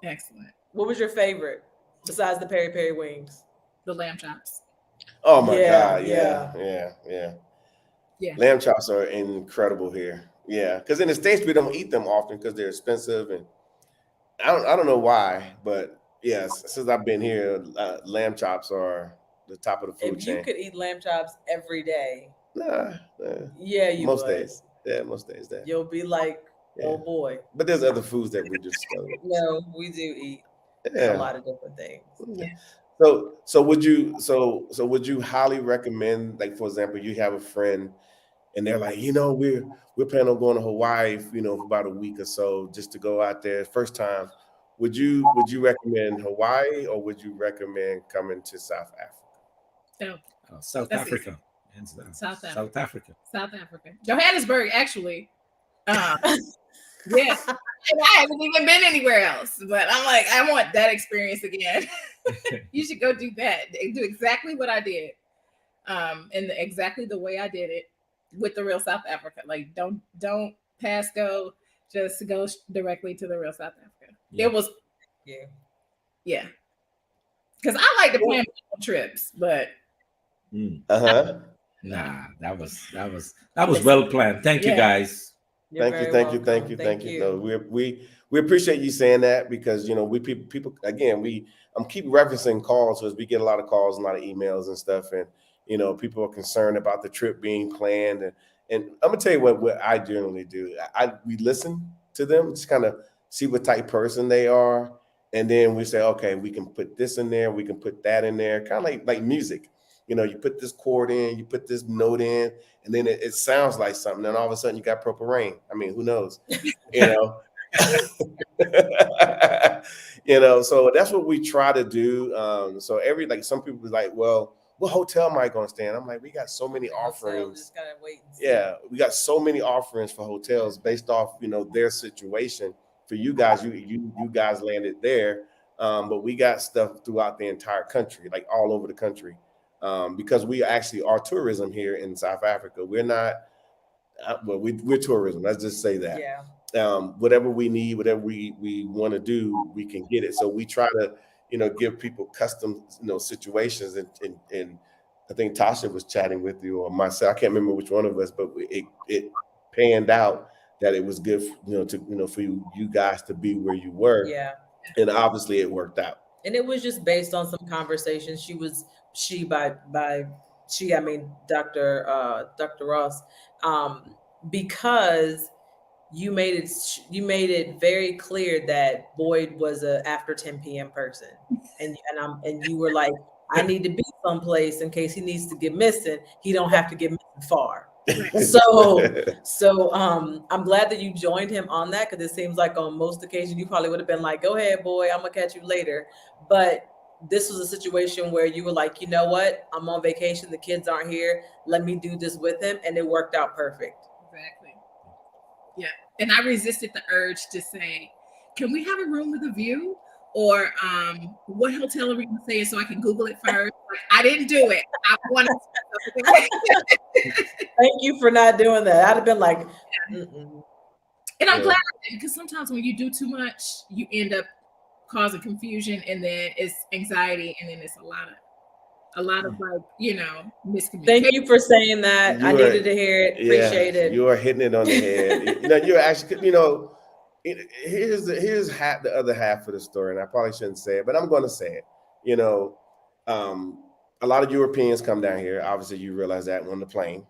excellent. What was your favorite besides the peri peri wings? The lamb chops. Oh my Yeah, God. Yeah. Yeah. Lamb chops are incredible here. Yeah. Because in the States, we don't eat them often because they're expensive. And I don't know why, but yes, since I've been here, lamb chops are the top of the food If chain. you could eat lamb chops every day, Nah, yeah, you most would. days. Yeah, most days. That. You'll be like, oh Yeah. boy. But there's other foods that we discover. No, we do eat Yeah. a lot of different things. Yeah. So would you highly recommend, like, for example, you have a friend and they're like, we're planning on going to Hawaii, for about a week or so just to go out there first time. Would you recommend Hawaii or would you recommend coming to South Africa? South That's Africa. Hands down. South South Africa. South Africa. Johannesburg, actually. Yeah. And I haven't even been anywhere else, but I'm like, I want that experience again. You should go do that. Do exactly what I did. And exactly the way I did it with the real South Africa. Like, don't pass go, just go directly to the real South Africa. Yeah. It was, Yeah. because I like to plan trips, but Uh-huh. Nah, that was well planned. Thank you, guys. You're Thank very you. welcome. No, we appreciate you saying that because we people again, I'm keep referencing calls because we get a lot of calls and a lot of emails and stuff, and people are concerned about the trip being planned, and I'm gonna tell you what I generally do. We listen to them, just kind of see what type person they are, and then we say, okay, we can put this in there, we can put that in there, kind of like music. You put this chord in, you put this note in, and then it sounds like something. And all of a sudden you got Purple Rain. I mean, who knows? So that's what we try to do. So some people be like, well, what hotel am I going to stay in? I'm like, we got so many offerings. Just gotta wait and see. Yeah, we got so many offerings for hotels based off, their situation. For you guys, you guys landed there. But we got stuff throughout the entire country, like all over the country. Because we actually are tourism here in South Africa. We're not, we're tourism. Let's just say that. Yeah. Whatever we need, whatever we want to do, we can get it. So we try to, give people custom, situations. And I think Tasha was chatting with you or myself. I can't remember which one of us, but it panned out that it was good, for you guys to be where you were. Yeah. And obviously it worked out. And it was just based on some conversations. I mean Dr. Ross, because you made it very clear that Boyd was a after 10 p.m. person, and you were like, I need to be someplace in case he needs to get missing. He don't have to get missing far. So I'm glad that you joined him on that, because it seems like on most occasions you probably would have been like, go ahead, boy, I'm gonna catch you later. But this was a situation where you were like, you know what? I'm on vacation. The kids aren't here. Let me do this with him. And it worked out perfect. Exactly. Yeah. And I resisted the urge to say, can we have a room with a view? Or what hotel are we going to stay in so I can Google it first? Like, I didn't do it. I wanted to. Thank you for not doing that. I'd have been like, mm-mm. And I'm glad, because sometimes when you do too much, you end up causing confusion, and then it's anxiety, and then it's a lot of like, miscommunication. Thank you for saying that. I needed to hear it. Appreciate it. You are hitting it on the head. You're actually, here's the other half of the story, and I probably shouldn't say it, but I'm going to say it. A lot of Europeans come down here. Obviously, you realize that on the plane.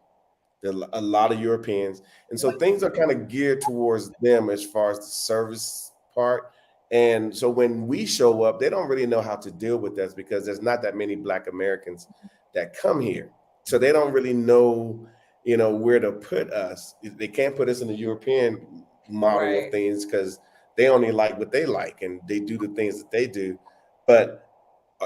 There are a lot of Europeans, and so things are kind of geared towards them as far as the service part. And so when we show up, they don't really know how to deal with us because there's not that many Black Americans that come here. so they don't really know, where to put us. They can't put us in the European model Right. of things because they only like what they like and they do the things that they do. But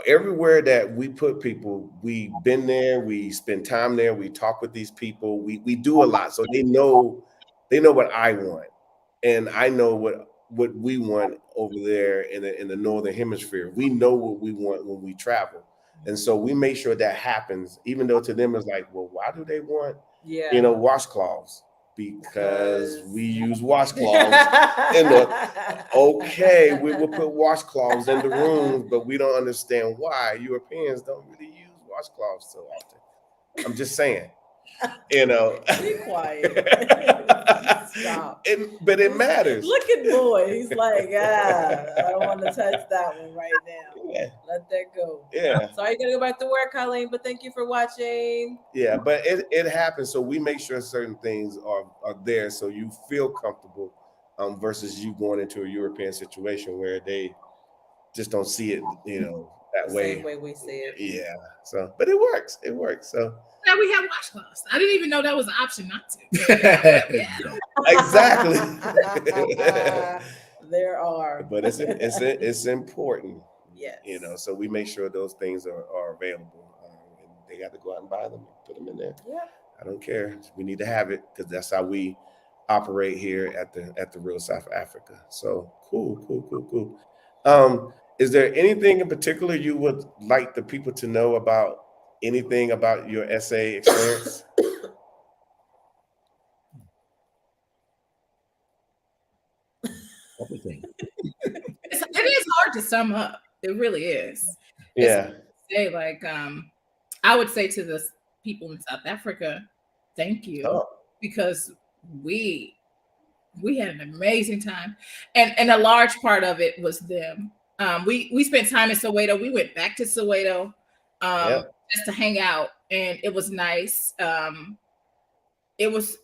everywhere that we put people, we've been there, we spend time there, we talk with these people, we do a lot. So they know what I want. And I know what we want over there in the northern hemisphere. We know what we want when we travel. And so we make sure that happens, even though to them it's like, well, why do they want washcloths? Because we use washcloths. Okay, we will put washcloths in the rooms, but we don't understand why Europeans don't really use washcloths so often. I'm just saying, Be quiet. Stop. But it matters. Look at boy. He's like, I don't want to touch that one right now. Yeah. Let that go. Yeah. So you gotta go back to work, Colleen. But thank you for watching. Yeah, but it happens. So we make sure certain things are there so you feel comfortable, versus you going into a European situation where they just don't see it, that The way. same way we see it. Yeah. So, but it works. It works. So Now we have washcloths. I didn't even know that was an option not to. exactly. There are. But it's important. Yes. So we make sure those things are available. And they got to go out and buy them, put them in there. Yeah. I don't care. We need to have it because that's how we operate here at the Real South Africa. So cool. Is there anything in particular you would like the people to know about anything about your SA experience? Everything. It is hard to sum up. It really is. Yeah. Say like I would say to the people in South Africa, thank you, because we had an amazing time, and a large part of it was them. We spent time in Soweto. We went back to Soweto just to hang out, and it was nice. It was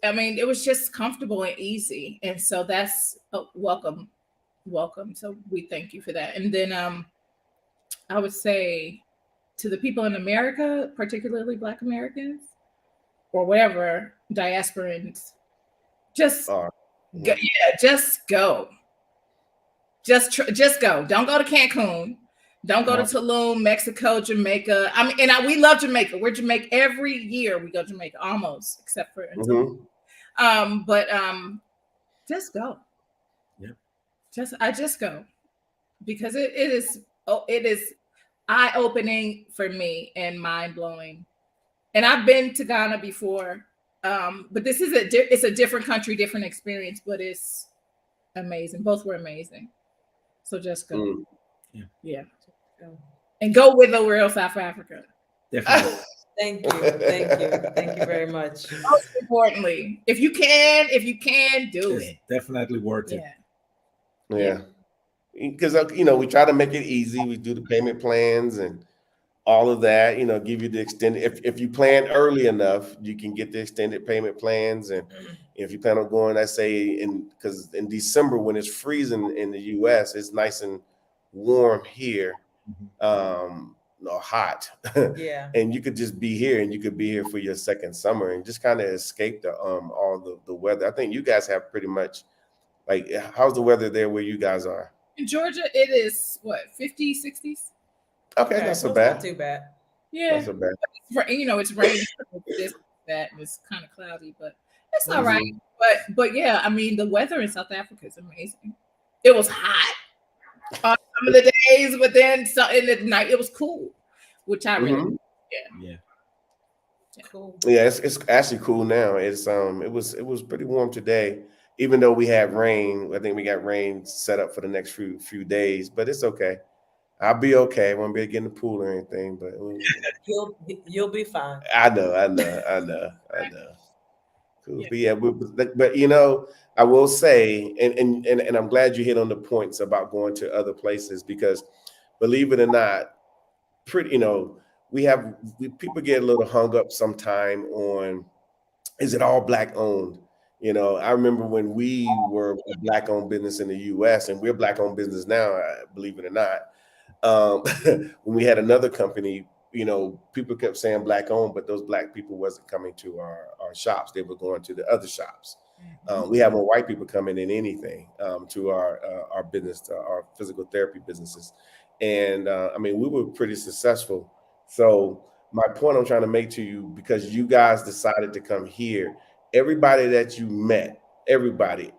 just comfortable and easy, and so that's welcome. So we thank you for that. And then I would say to the people in America, particularly Black Americans or whatever diasporans, just go. Just go. Just go. Don't go to Cancun. Don't go to Tulum, Mexico, Jamaica. We love Jamaica. We're Jamaica every year. We go to Jamaica almost, except for Tulum. But just go. Yeah. Just go, because it is eye-opening for me and mind-blowing. And I've been to Ghana before, but this is it's a different country, different experience, but it's amazing. Both were amazing. So just go. Yeah. And go with the Real South Africa. Definitely. Thank you very much. Most importantly, if you can, do It's it. definitely worth it. Yeah. Because we try to make it easy. We do the payment plans and all of that, give you the extended, if you plan early enough, you can get the extended payment plans. And if you plan on going, let's say because in December when it's freezing in the US, it's nice and warm here, hot. Yeah. And you could just be here, and you could be here for your second summer and just kind of escape all the weather. I think you guys have pretty much, like, how's the weather there where you guys are? In Georgia, it is what, 50s, 60s? Okay, not so bad. Not too bad. Yeah. Not so bad. It's raining. It's kind of cloudy, but it's all right. But yeah, the weather in South Africa is amazing. It was hot on some of the days, but then in the night it was cool, which I really Yeah. Cool. Yeah, it's actually cool now. It was pretty warm today, even though we had rain. I think we got rain set up for the next few days, but it's okay. I'll be okay. I won't be able to get in the pool or anything, but you'll be fine. I know. Cool. Yeah. But I will say, and I'm glad you hit on the points about going to other places, because believe it or not, people get a little hung up sometime on, is it all Black owned? I remember when we were a Black owned business in the US, and we're Black owned business now, believe it or not. When we had another company people kept saying black owned, but those black people wasn't coming to our shops. They were going to the other shops. We have more white people coming in anything to our business, to our physical therapy businesses. And we were pretty successful. So my point I'm trying to make to you, because you guys decided to come here, everybody that you met, everybody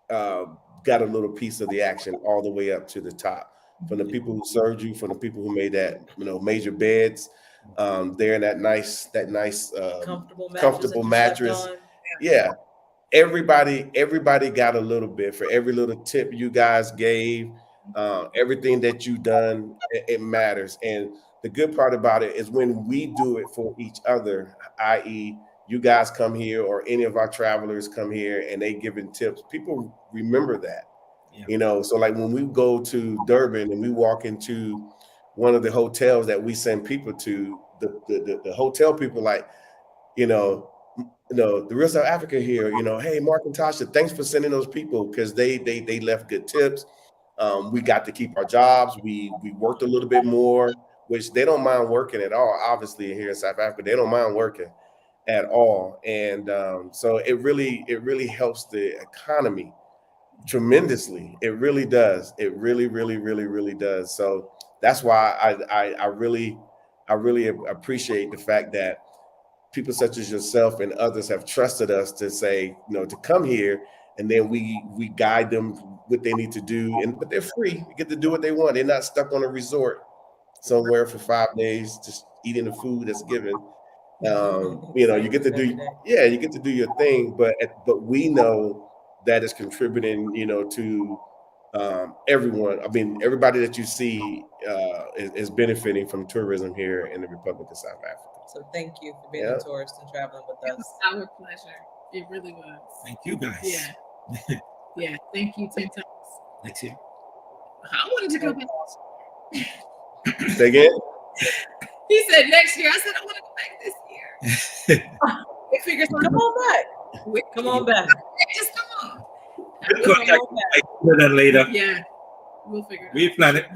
got a little piece of the action all the way up to the top. From the people who served you, from the people who made that, major beds, there in that nice comfortable mattress. Yeah. Everybody got a little bit. For every little tip you guys gave, everything that you done, it matters. And the good part about it is when we do it for each other, i.e., you guys come here or any of our travelers come here and they giving tips, people remember that. Yeah. So like when we go to Durban and we walk into one of the hotels that we send people to, the hotel people like, the Real South Africa here, hey, Mark and Tasha, thanks for sending those people, because they left good tips. We got to keep our jobs. We worked a little bit more, which they don't mind working at all. Obviously here in South Africa, they don't mind working at all. And so it really helps the economy tremendously. It really does. It really, really, really, really does. So that's why I really appreciate the fact that people such as yourself and others have trusted us to say, to come here, and then we guide them what they need to do. But they're free. They get to do what they want. They're not stuck on a resort somewhere for 5 days just eating the food that's given. You get to do your thing, but we know that is contributing, to everyone. Everybody that you see is benefiting from tourism here in the Republic of South Africa. So thank you for being a tourist and traveling with us. It was our pleasure. It really was. Thank you, guys. Yeah. Yeah. Thank you 10 times. Next year. I wanted to go back. Say again? He said next year. I said I want to go back this year. We figured something. Come on back. Come on back. Just come on. We'll that later. Yeah. We'll figure it out. We plan it.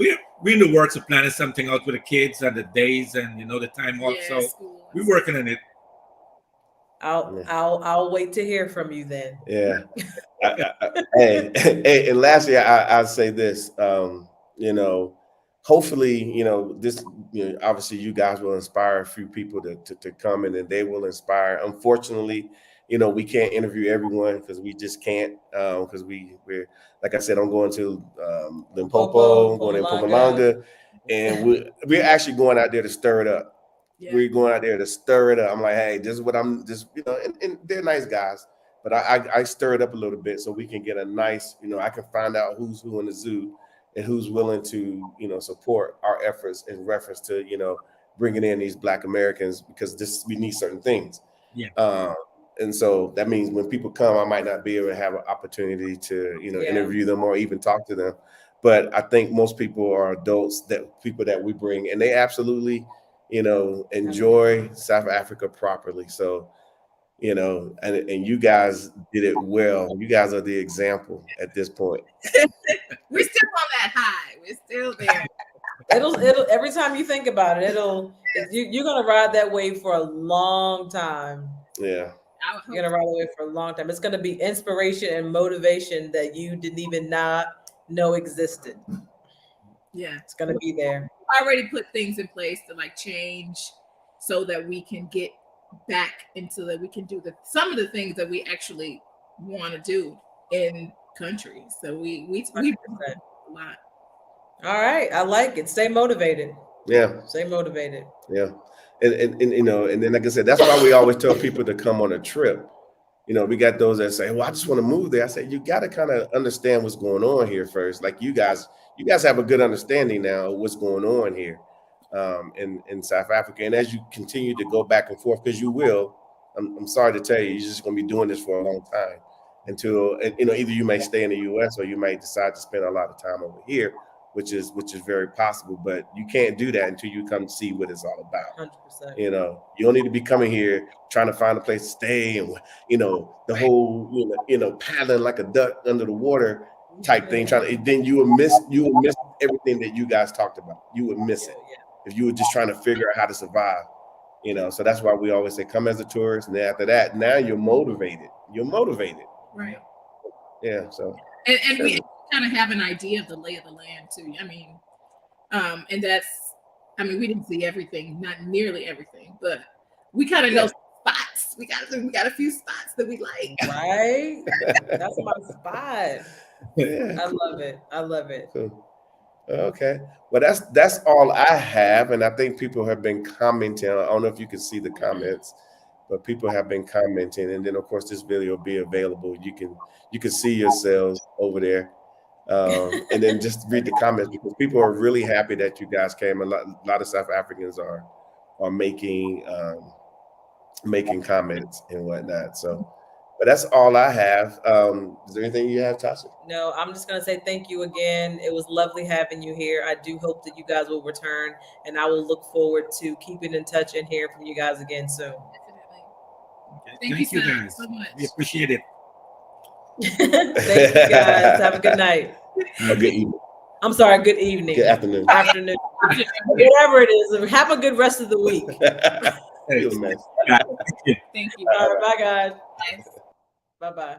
We're in the works of planning something out with the kids and the days and the time off. Yeah, so we're working on it. I'll wait to hear from you then. Yeah. Hey, and lastly, I'll say this. Hopefully, this, obviously you guys will inspire a few people to come in, and they will inspire. Unfortunately, we can't interview everyone because we just can't, because we're, like I said, I'm going to Limpopo, I'm going to Mpumalanga, and we're actually going out there to stir it up. Yeah. We're going out there to stir it up. I'm like, hey, this is what I'm just, and they're nice guys, but I stir it up a little bit so we can get a nice, I can find out who's who in the zoo and who's willing to, support our efforts in reference to, bringing in these Black Americans, because we need certain things. Yeah. And so that means when people come, I might not be able to have an opportunity to, interview them or even talk to them. But I think most people are adults, people that we bring, and they absolutely, enjoy South Africa properly. So, and you guys did it well. You guys are the example at this point. We're still on that high. We're still there. It'll every time you think about it, you're gonna ride that wave for a long time. Yeah. You're gonna ride the wave for a long time. It's gonna be inspiration and motivation that you didn't even not know existed. Yeah, it's gonna be there. I already put things in place to change so that we can get back into that. We can do some of the things that we actually want to do in countries. So we a lot. All right, I like it. Stay motivated. Yeah. Stay motivated. Yeah. And then like I said, that's why we always tell people to come on a trip. We got those that say, well, I just want to move there. I say, you got to kind of understand what's going on here first. Like you guys have a good understanding now of what's going on here in South Africa. And as you continue to go back and forth, because you will, I'm sorry to tell you, you're just going to be doing this for a long time until, either you may stay in the US or you may decide to spend a lot of time over here, which is very possible, but you can't do that until you come see what it's all about. 100%. You don't need to be coming here trying to find a place to stay and the whole paddling like a duck under the water type thing. Then you will miss everything that you guys talked about. You would miss it. if you were just trying to figure out how to survive. You know, so that's why we always say come as a tourist, and then after that, now you're motivated. Right. Yeah. So and we kind of have an idea of the lay of the land too. I mean, and that's, I mean, we didn't see everything, not nearly everything, but we kind of know spots. We got a few spots that we like. Right? That's my spot. yeah, I love it. cool. Okay. Well, that's all I have, and I think people have been commenting. I don't know if you can see the comments, but people have been commenting, and then of course this video will be available. You can see yourselves over there, and then just read the comments because people are really happy that you guys came. A lot of South Africans are making comments and whatnot. So, but that's all I have. Is there anything you have, Tasha? No, I'm just going to say thank you again. It was lovely having you here. I do hope that you guys will return, and I will look forward to keeping in touch and hearing from you guys again soon. Definitely. Thank you guys so much. We appreciate it. Thank you guys. Have a good night. A good evening. I'm sorry, good evening. Good afternoon. Afternoon. Whatever it is. Have a good rest of the week. You're a mess. Thank you. All right, bye, guys. Bye. Bye-bye.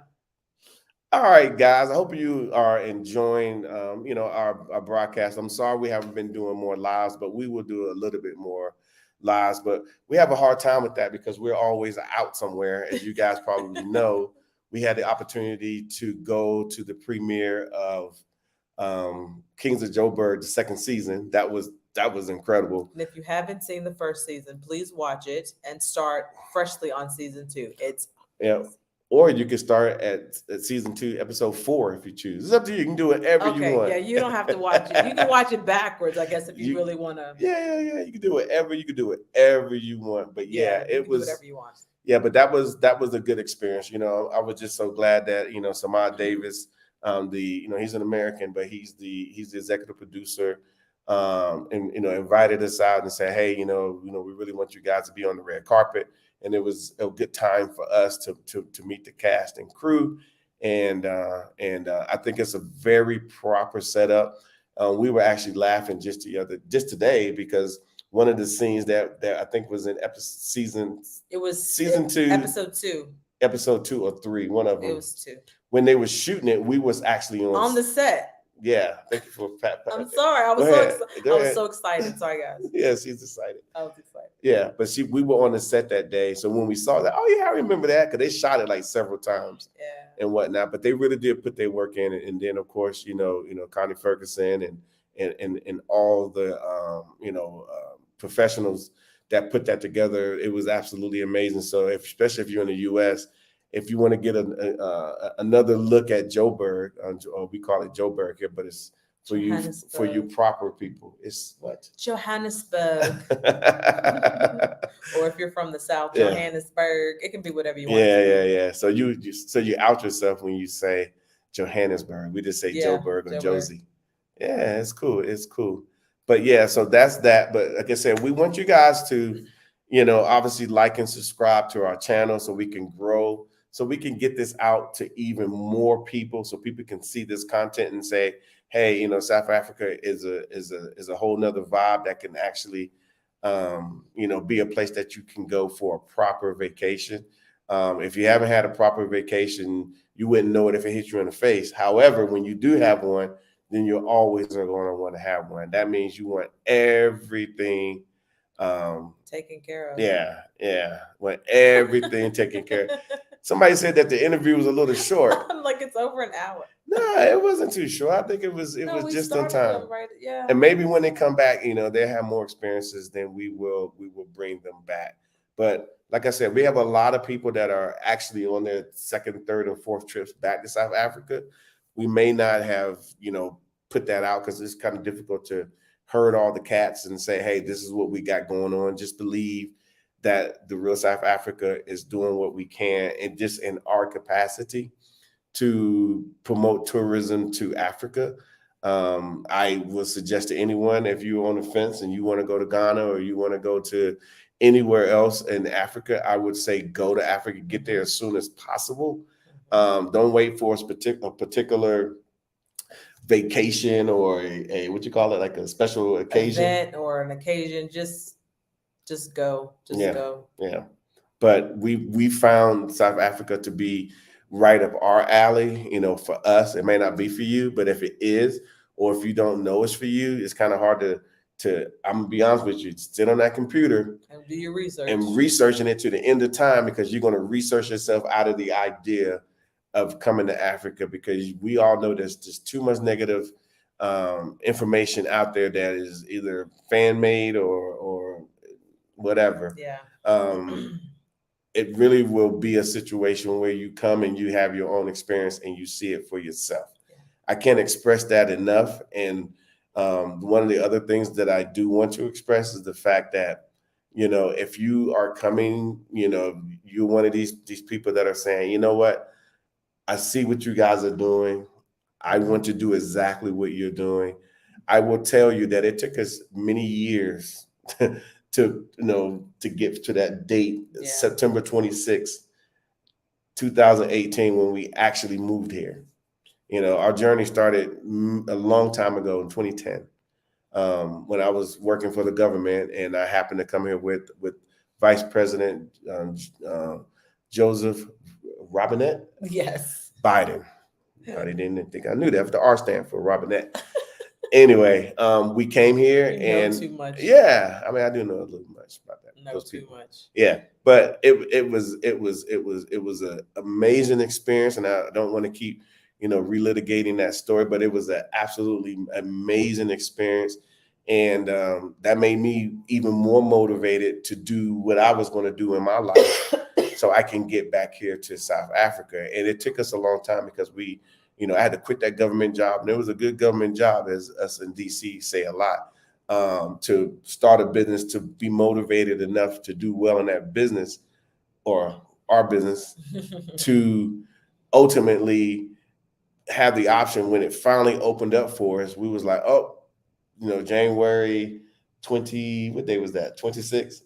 All right, guys. I hope you are enjoying, our broadcast. I'm sorry we haven't been doing more lives, but we will do a little bit more lives. But we have a hard time with that because we're always out somewhere, as you guys probably know. We had the opportunity to go to the premiere of Kings of Joburg, the second season. That was incredible. And if you haven't seen the first season, please watch it and start freshly on season 2. It's or you can start at season 2, episode 4 if you choose. It's up to you. You can do whatever you want. Yeah, you don't have to watch it. You can watch it backwards, I guess, if you really want to. Yeah. You can do whatever. You can do whatever you want. But it was whatever you want. Yeah, but that was a good experience. You know, I was just so glad that Samad Davis, he's an American, but he's the executive producer, and invited us out and said, hey, we really want you guys to be on the red carpet. And it was a good time for us to meet the cast and crew, and I think it's a very proper setup. We were actually laughing just today because one of the scenes that I think was in season 2, episode 2 or 3, one of them. It was 2. When they were shooting it, we was actually on the set. Yeah, thank you for pat. I'm sorry. I was so excited. Sorry, guys. Yes, he's excited. I was excited. Yeah, but we were on the set that day. So when we saw that, oh yeah, I remember that because they shot it like several times and whatnot. But they really did put their work in. And then of course, Connie Ferguson and all the professionals that put that together. It was absolutely amazing. So especially if you're in the US, if you want to get another look at Joburg, or we call it Joburg here, but it's for you proper people. It's what? Johannesburg. Or if you're from the South, Johannesburg. It can be whatever you want. Yeah. So you out yourself when you say Johannesburg. We just say Joburg or Josie. Yeah, it's cool. It's cool. But yeah, so that's that. But like I said, we want you guys to, obviously like and subscribe to our channel so we can grow, so we can get this out to even more people, so people can see this content and say, hey, South Africa is a whole nother vibe that can actually, be a place that you can go for a proper vacation. If you haven't had a proper vacation, you wouldn't know it if it hit you in the face. However, when you do have one, then you're always going to want to have one. That means you want everything taken care of. Yeah. Want everything taken care of. Somebody said that the interview was a little short. Like it's over an hour. No, it wasn't too short. I think it was just on time. Right? Yeah. And maybe when they come back, they have more experiences, then we will bring them back. But like I said, we have a lot of people that are actually on their second, third, and fourth trips back to South Africa. We may not have, put that out because it's kind of difficult to herd all the cats and say, hey, this is what we got going on. Just believe that the real South Africa is doing what we can, and just in our capacity to promote tourism to Africa. I would suggest to anyone, if you're on the fence and you want to go to Ghana or you want to go to anywhere else in Africa, I would say go to Africa, get there as soon as possible. Don't wait for a particular vacation or a what you call it, like a special occasion, event or an occasion, just go, Yeah. go. Yeah. But we found South Africa to be right up our alley. You know, for us, it may not be for you, but if it is, or if you don't know it's for you, it's kind of hard to I'm gonna be honest with you, sit on that computer And do your research. and researching it to the end of time, because you're going to research yourself out of the idea of coming to Africa, because we all know there's just too much negative information out there that is either fan made or whatever. Yeah. It really will be a situation where you come and you have your own experience and you see it for yourself. I can't express that enough. And one of the other things that I do want to express is the fact that, you know, if you are coming, you know, you're one of these people that are saying, you know what, I see what you guys are doing. I want to do exactly what you're doing. I will tell you that it took us many years to get to that date, September 26th, 2018, when we actually moved here. You know, our journey started a long time ago in 2010, when I was working for the government, and I happened to come here with Vice President Joseph Robinette. Yes. Biden. I didn't think I knew that. The R stand for Robinette. Anyway, we came here and too much. Yeah, I mean, I do know a little much about that. No, those too people. much. Yeah, but it was an amazing experience, and I don't want to keep relitigating that story, but it was an absolutely amazing experience, and that made me even more motivated to do what I was going to do in my life, so I can get back here to South Africa. And it took us a long time because I had to quit that government job, and it was a good government job, as us in DC say a lot. To start a business, to be motivated enough to do well in that business, or our business, to ultimately have the option when it finally opened up for us. We was like, January 20, what day was that? 26?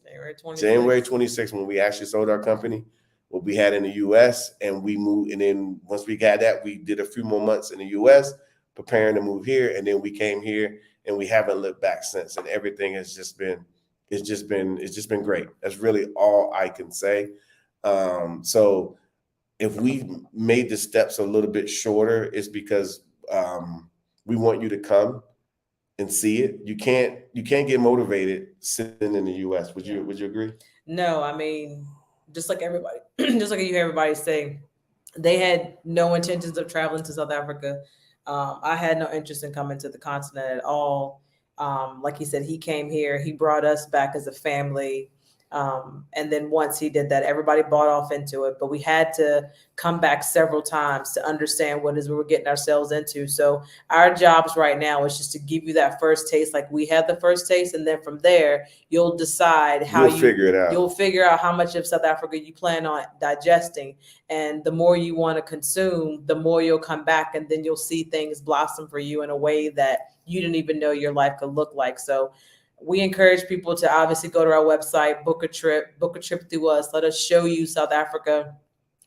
January 26, when we actually sold our company, what we had in the US, and we moved. And then once we got that, we did a few more months in the US preparing to move here. And then we came here, and we haven't looked back since. And everything has just been great. That's really all I can say. So if we made the steps a little bit shorter, it's because we want you to come and see it. You can't get motivated sitting in the US. Would you agree? No, I mean, just like everybody, just like you hear everybody say, they had no intentions of traveling to South Africa. I had no interest in coming to the continent at all. Like he said, he came here, he brought us back as a family. And then once he did that, everybody bought off into it, but we had to come back several times to understand what it is we were getting ourselves into. So our jobs right now is just to give you that first taste, like we had the first taste. And then from there, you'll decide how you'll figure it out. You'll figure out how much of South Africa you plan on digesting. And the more you want to consume, the more you'll come back, and then you'll see things blossom for you in a way that you didn't even know your life could look like. So we encourage people to obviously go to our website, book a trip through us. Let us show you South Africa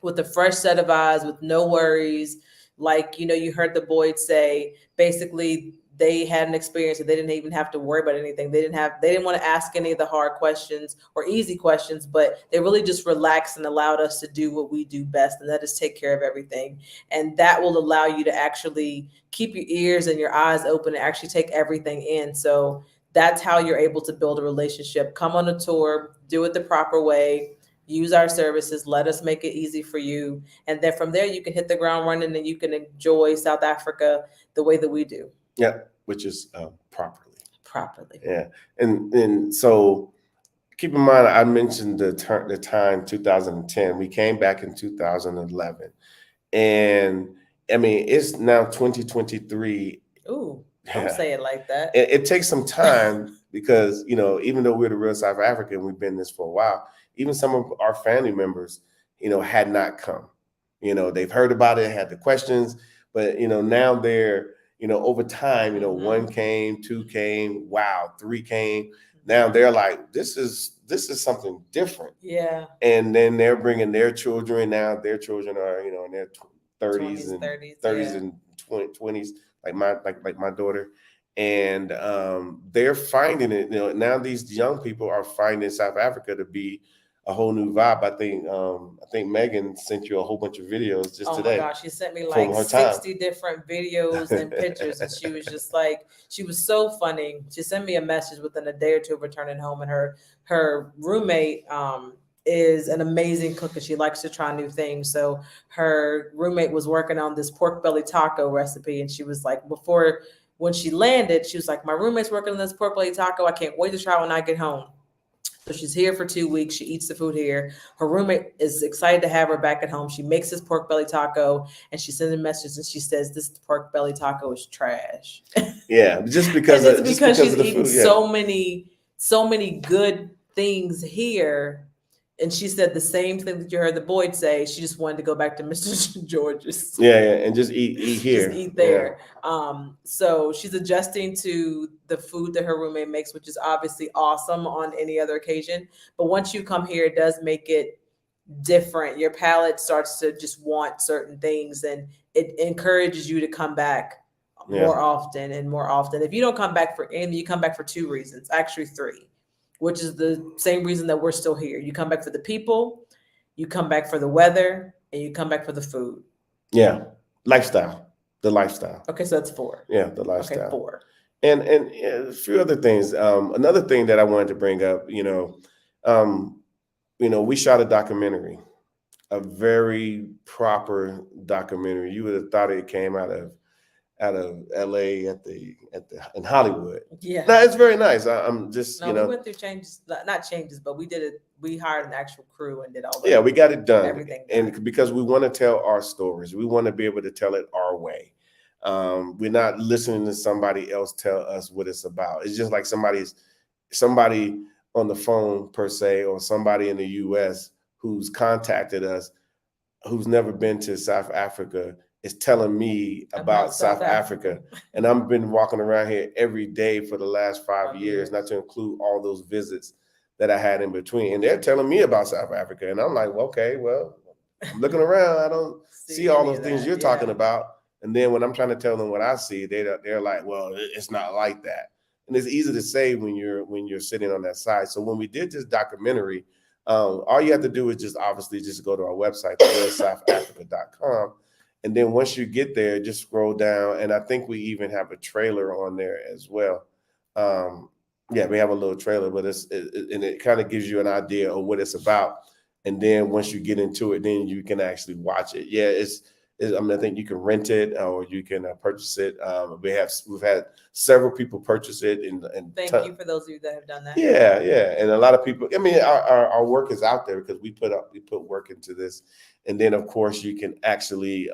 with a fresh set of eyes, with no worries. Like, you heard the Boyd say, basically they had an experience that they didn't even have to worry about anything. They didn't want to ask any of the hard questions or easy questions, but they really just relaxed and allowed us to do what we do best, and that is take care of everything. And that will allow you to actually keep your ears and your eyes open and actually take everything in. So that's how you're able to build a relationship. Come on a tour, do it the proper way, use our services, let us make it easy for you. And then from there, you can hit the ground running and you can enjoy South Africa the way that we do. Yeah, which is properly. Yeah. And so keep in mind, I mentioned the time 2010. We came back in 2011. And I mean, it's now 2023. Ooh. Don't say it like that. It takes some time because, even though we're the real South African, we've been this for a while, even some of our family members, had not come. They've heard about it, had the questions, but, now they're, over time, one came, two came, wow, three came. Now they're like, this is something different. Yeah. And then they're bringing their children. Now their children are, in their 30s and 20s and 20s. like my daughter, and they're finding it. You know, now these young people are finding South Africa to be a whole new vibe. I think Megan sent you a whole bunch of videos just Oh today. my gosh, she sent me from like her time. 60 different videos and pictures, and she was just like, she was so funny. She sent me a message within a day or two of returning home, and her roommate is an amazing cook, and she likes to try new things. So her roommate was working on this pork belly taco recipe, and she was like, when she landed, she was like, my roommate's working on this pork belly taco. I can't wait to try it when I get home. So she's here for 2 weeks. She eats the food here. Her roommate is excited to have her back at home. She makes this pork belly taco, and she sends a message, and she says, this pork belly taco is trash. Yeah, just because and it's because she's of the eating food, yeah. so many good things here. And she said the same thing that you heard the Boyd say. She just wanted to go back to Mr. George's. Yeah, and just eat here. Just eat there. Yeah. So she's adjusting to the food that her roommate makes, which is obviously awesome on any other occasion. But once you come here, it does make it different. Your palate starts to just want certain things, and it encourages you to come back more often and more often. If you don't come back for any, you come back for 2 reasons, actually 3. Which is the same reason that we're still here. You come back for the people, you come back for the weather, and you come back for the food. Yeah, the lifestyle. Okay, so that's 4. Yeah, the lifestyle. Okay, 4. And a few other things. Another thing that I wanted to bring up, we shot a documentary, a very proper documentary. You would have thought it came out of LA in Hollywood. Yeah. No, it's very nice. I'm just, we went through not changes, but we did it. We hired an actual crew and did all that. Yeah, we got it done. Everything. And because we want to tell our stories, we want to be able to tell it our way. We're not listening to somebody else tell us what it's about. It's just like somebody on the phone per se, or somebody in the US who's contacted us, who's never been to South Africa, is telling me about South Africa. And I've been walking around here every day for the last 5 years, not to include all those visits that I had in between. And they're telling me about South Africa. And I'm like, okay, well, I'm looking around, I don't see all those things you're talking about. And then when I'm trying to tell them what I see, they're like, well, it's not like that. And it's easy to say when you're sitting on that side. So when we did this documentary, all you have to do is just go to our website, SouthAfrica.com. And then once you get there, just scroll down. And I think we even have a trailer on there as well. We have a little trailer, but it kind of gives you an idea of what it's about. And then once you get into it, then you can actually watch it. Yeah, I think you can rent it or you can purchase it. We've had several people purchase it. And thank you for those of you that have done that. Yeah, and a lot of people. I mean, our work is out there because we put work into this. And then, of course, you can actually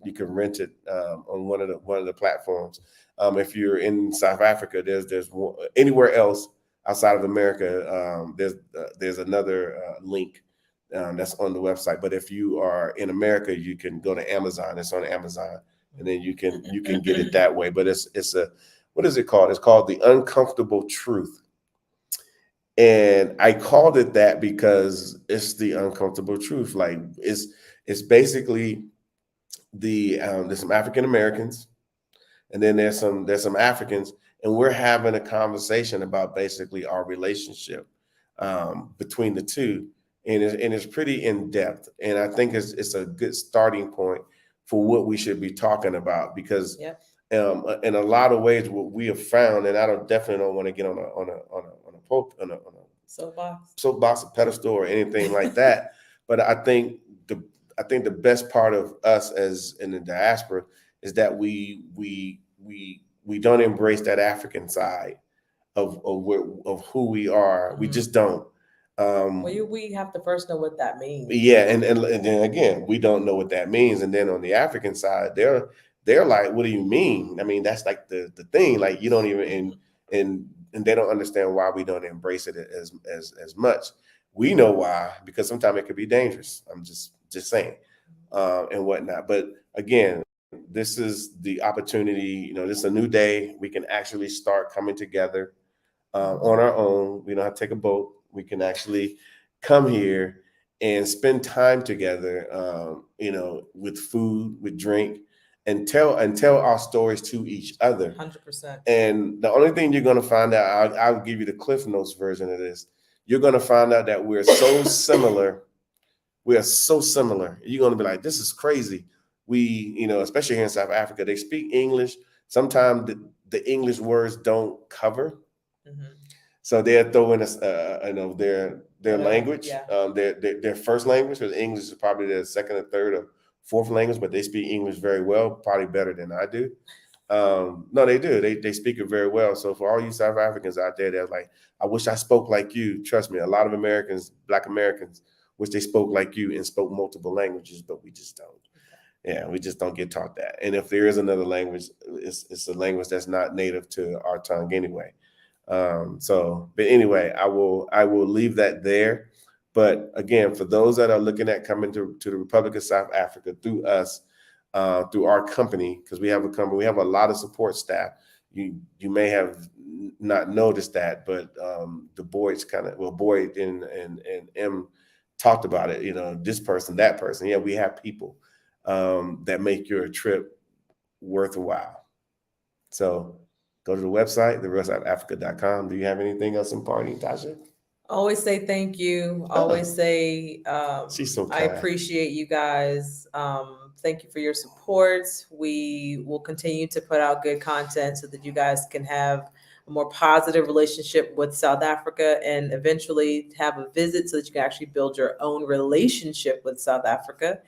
you can rent it on one of the platforms. If you're in South Africa, there's anywhere else outside of America, there's another link that's on the website. But if you are in America, you can go to Amazon. It's on Amazon, and then you can get it that way. But it's a, what is it called? It's called The Uncomfortable Truth. And I called it that because it's the uncomfortable truth. Like it's basically there's some African Americans, and then there's some Africans, and we're having a conversation about basically our relationship between the two, and it's pretty in depth. And I think it's a good starting point for what we should be talking about because. Yep. In a lot of ways, what we have found, and I definitely don't want to get on a soapbox, a pedestal, or anything like that. But I think the best part of us as in the diaspora is that we don't embrace that African side of who we are. Mm-hmm. We just don't. We have to first know what that means. Yeah, and then again, we don't know what that means. And then on the African side, they're like, what do you mean? I mean, that's like the thing. Like you don't even and they don't understand why we don't embrace it as much. We know why, because sometimes it could be dangerous. I'm just saying, and whatnot. But again, this is the opportunity. This is a new day. We can actually start coming together on our own. We don't have to take a boat. We can actually come here and spend time together. With food, with drink. and tell our stories to each other. 100%. And the only thing you're going to find out, I'll give you the Cliff Notes version of this. You're going to find out that we're so similar. We are so similar. You're going to be like, this is crazy. We, especially here in South Africa, they speak English. Sometimes the English words don't cover. Mm-hmm. So they'll throw in their language, Yeah. Their first language, because English is probably their second or third or fourth language, but they speak English very well, probably better than I do. No, they do. They speak it very well. So for all you South Africans out there, they're like, I wish I spoke like you. Trust me, a lot of Americans, Black Americans, wish they spoke like you and spoke multiple languages, but we just don't. Yeah, we just don't get taught that. And if there is another language, it's a language that's not native to our tongue anyway. But anyway, I will leave that there. But again, for those that are looking at coming to the Republic of South Africa through us, through our company, because we have a company, we have a lot of support staff. You may have not noticed that, but the Boyd and M talked about it. This person, that person. Yeah, we have people that make your trip worthwhile. So go to the website, therealsouthafrica.com. Do you have anything else in parting, Tasha? Always say thank you. Always say She's so I kind. appreciate you guys. Thank you for your support. We will continue to put out good content so that you guys can have a more positive relationship with South Africa and eventually have a visit so that you can actually build your own relationship with South Africa.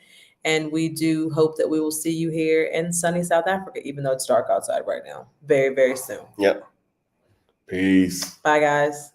And we do hope that we will see you here in sunny South Africa, even though it's dark outside right now, very, very soon. Yep. Peace. Bye, guys.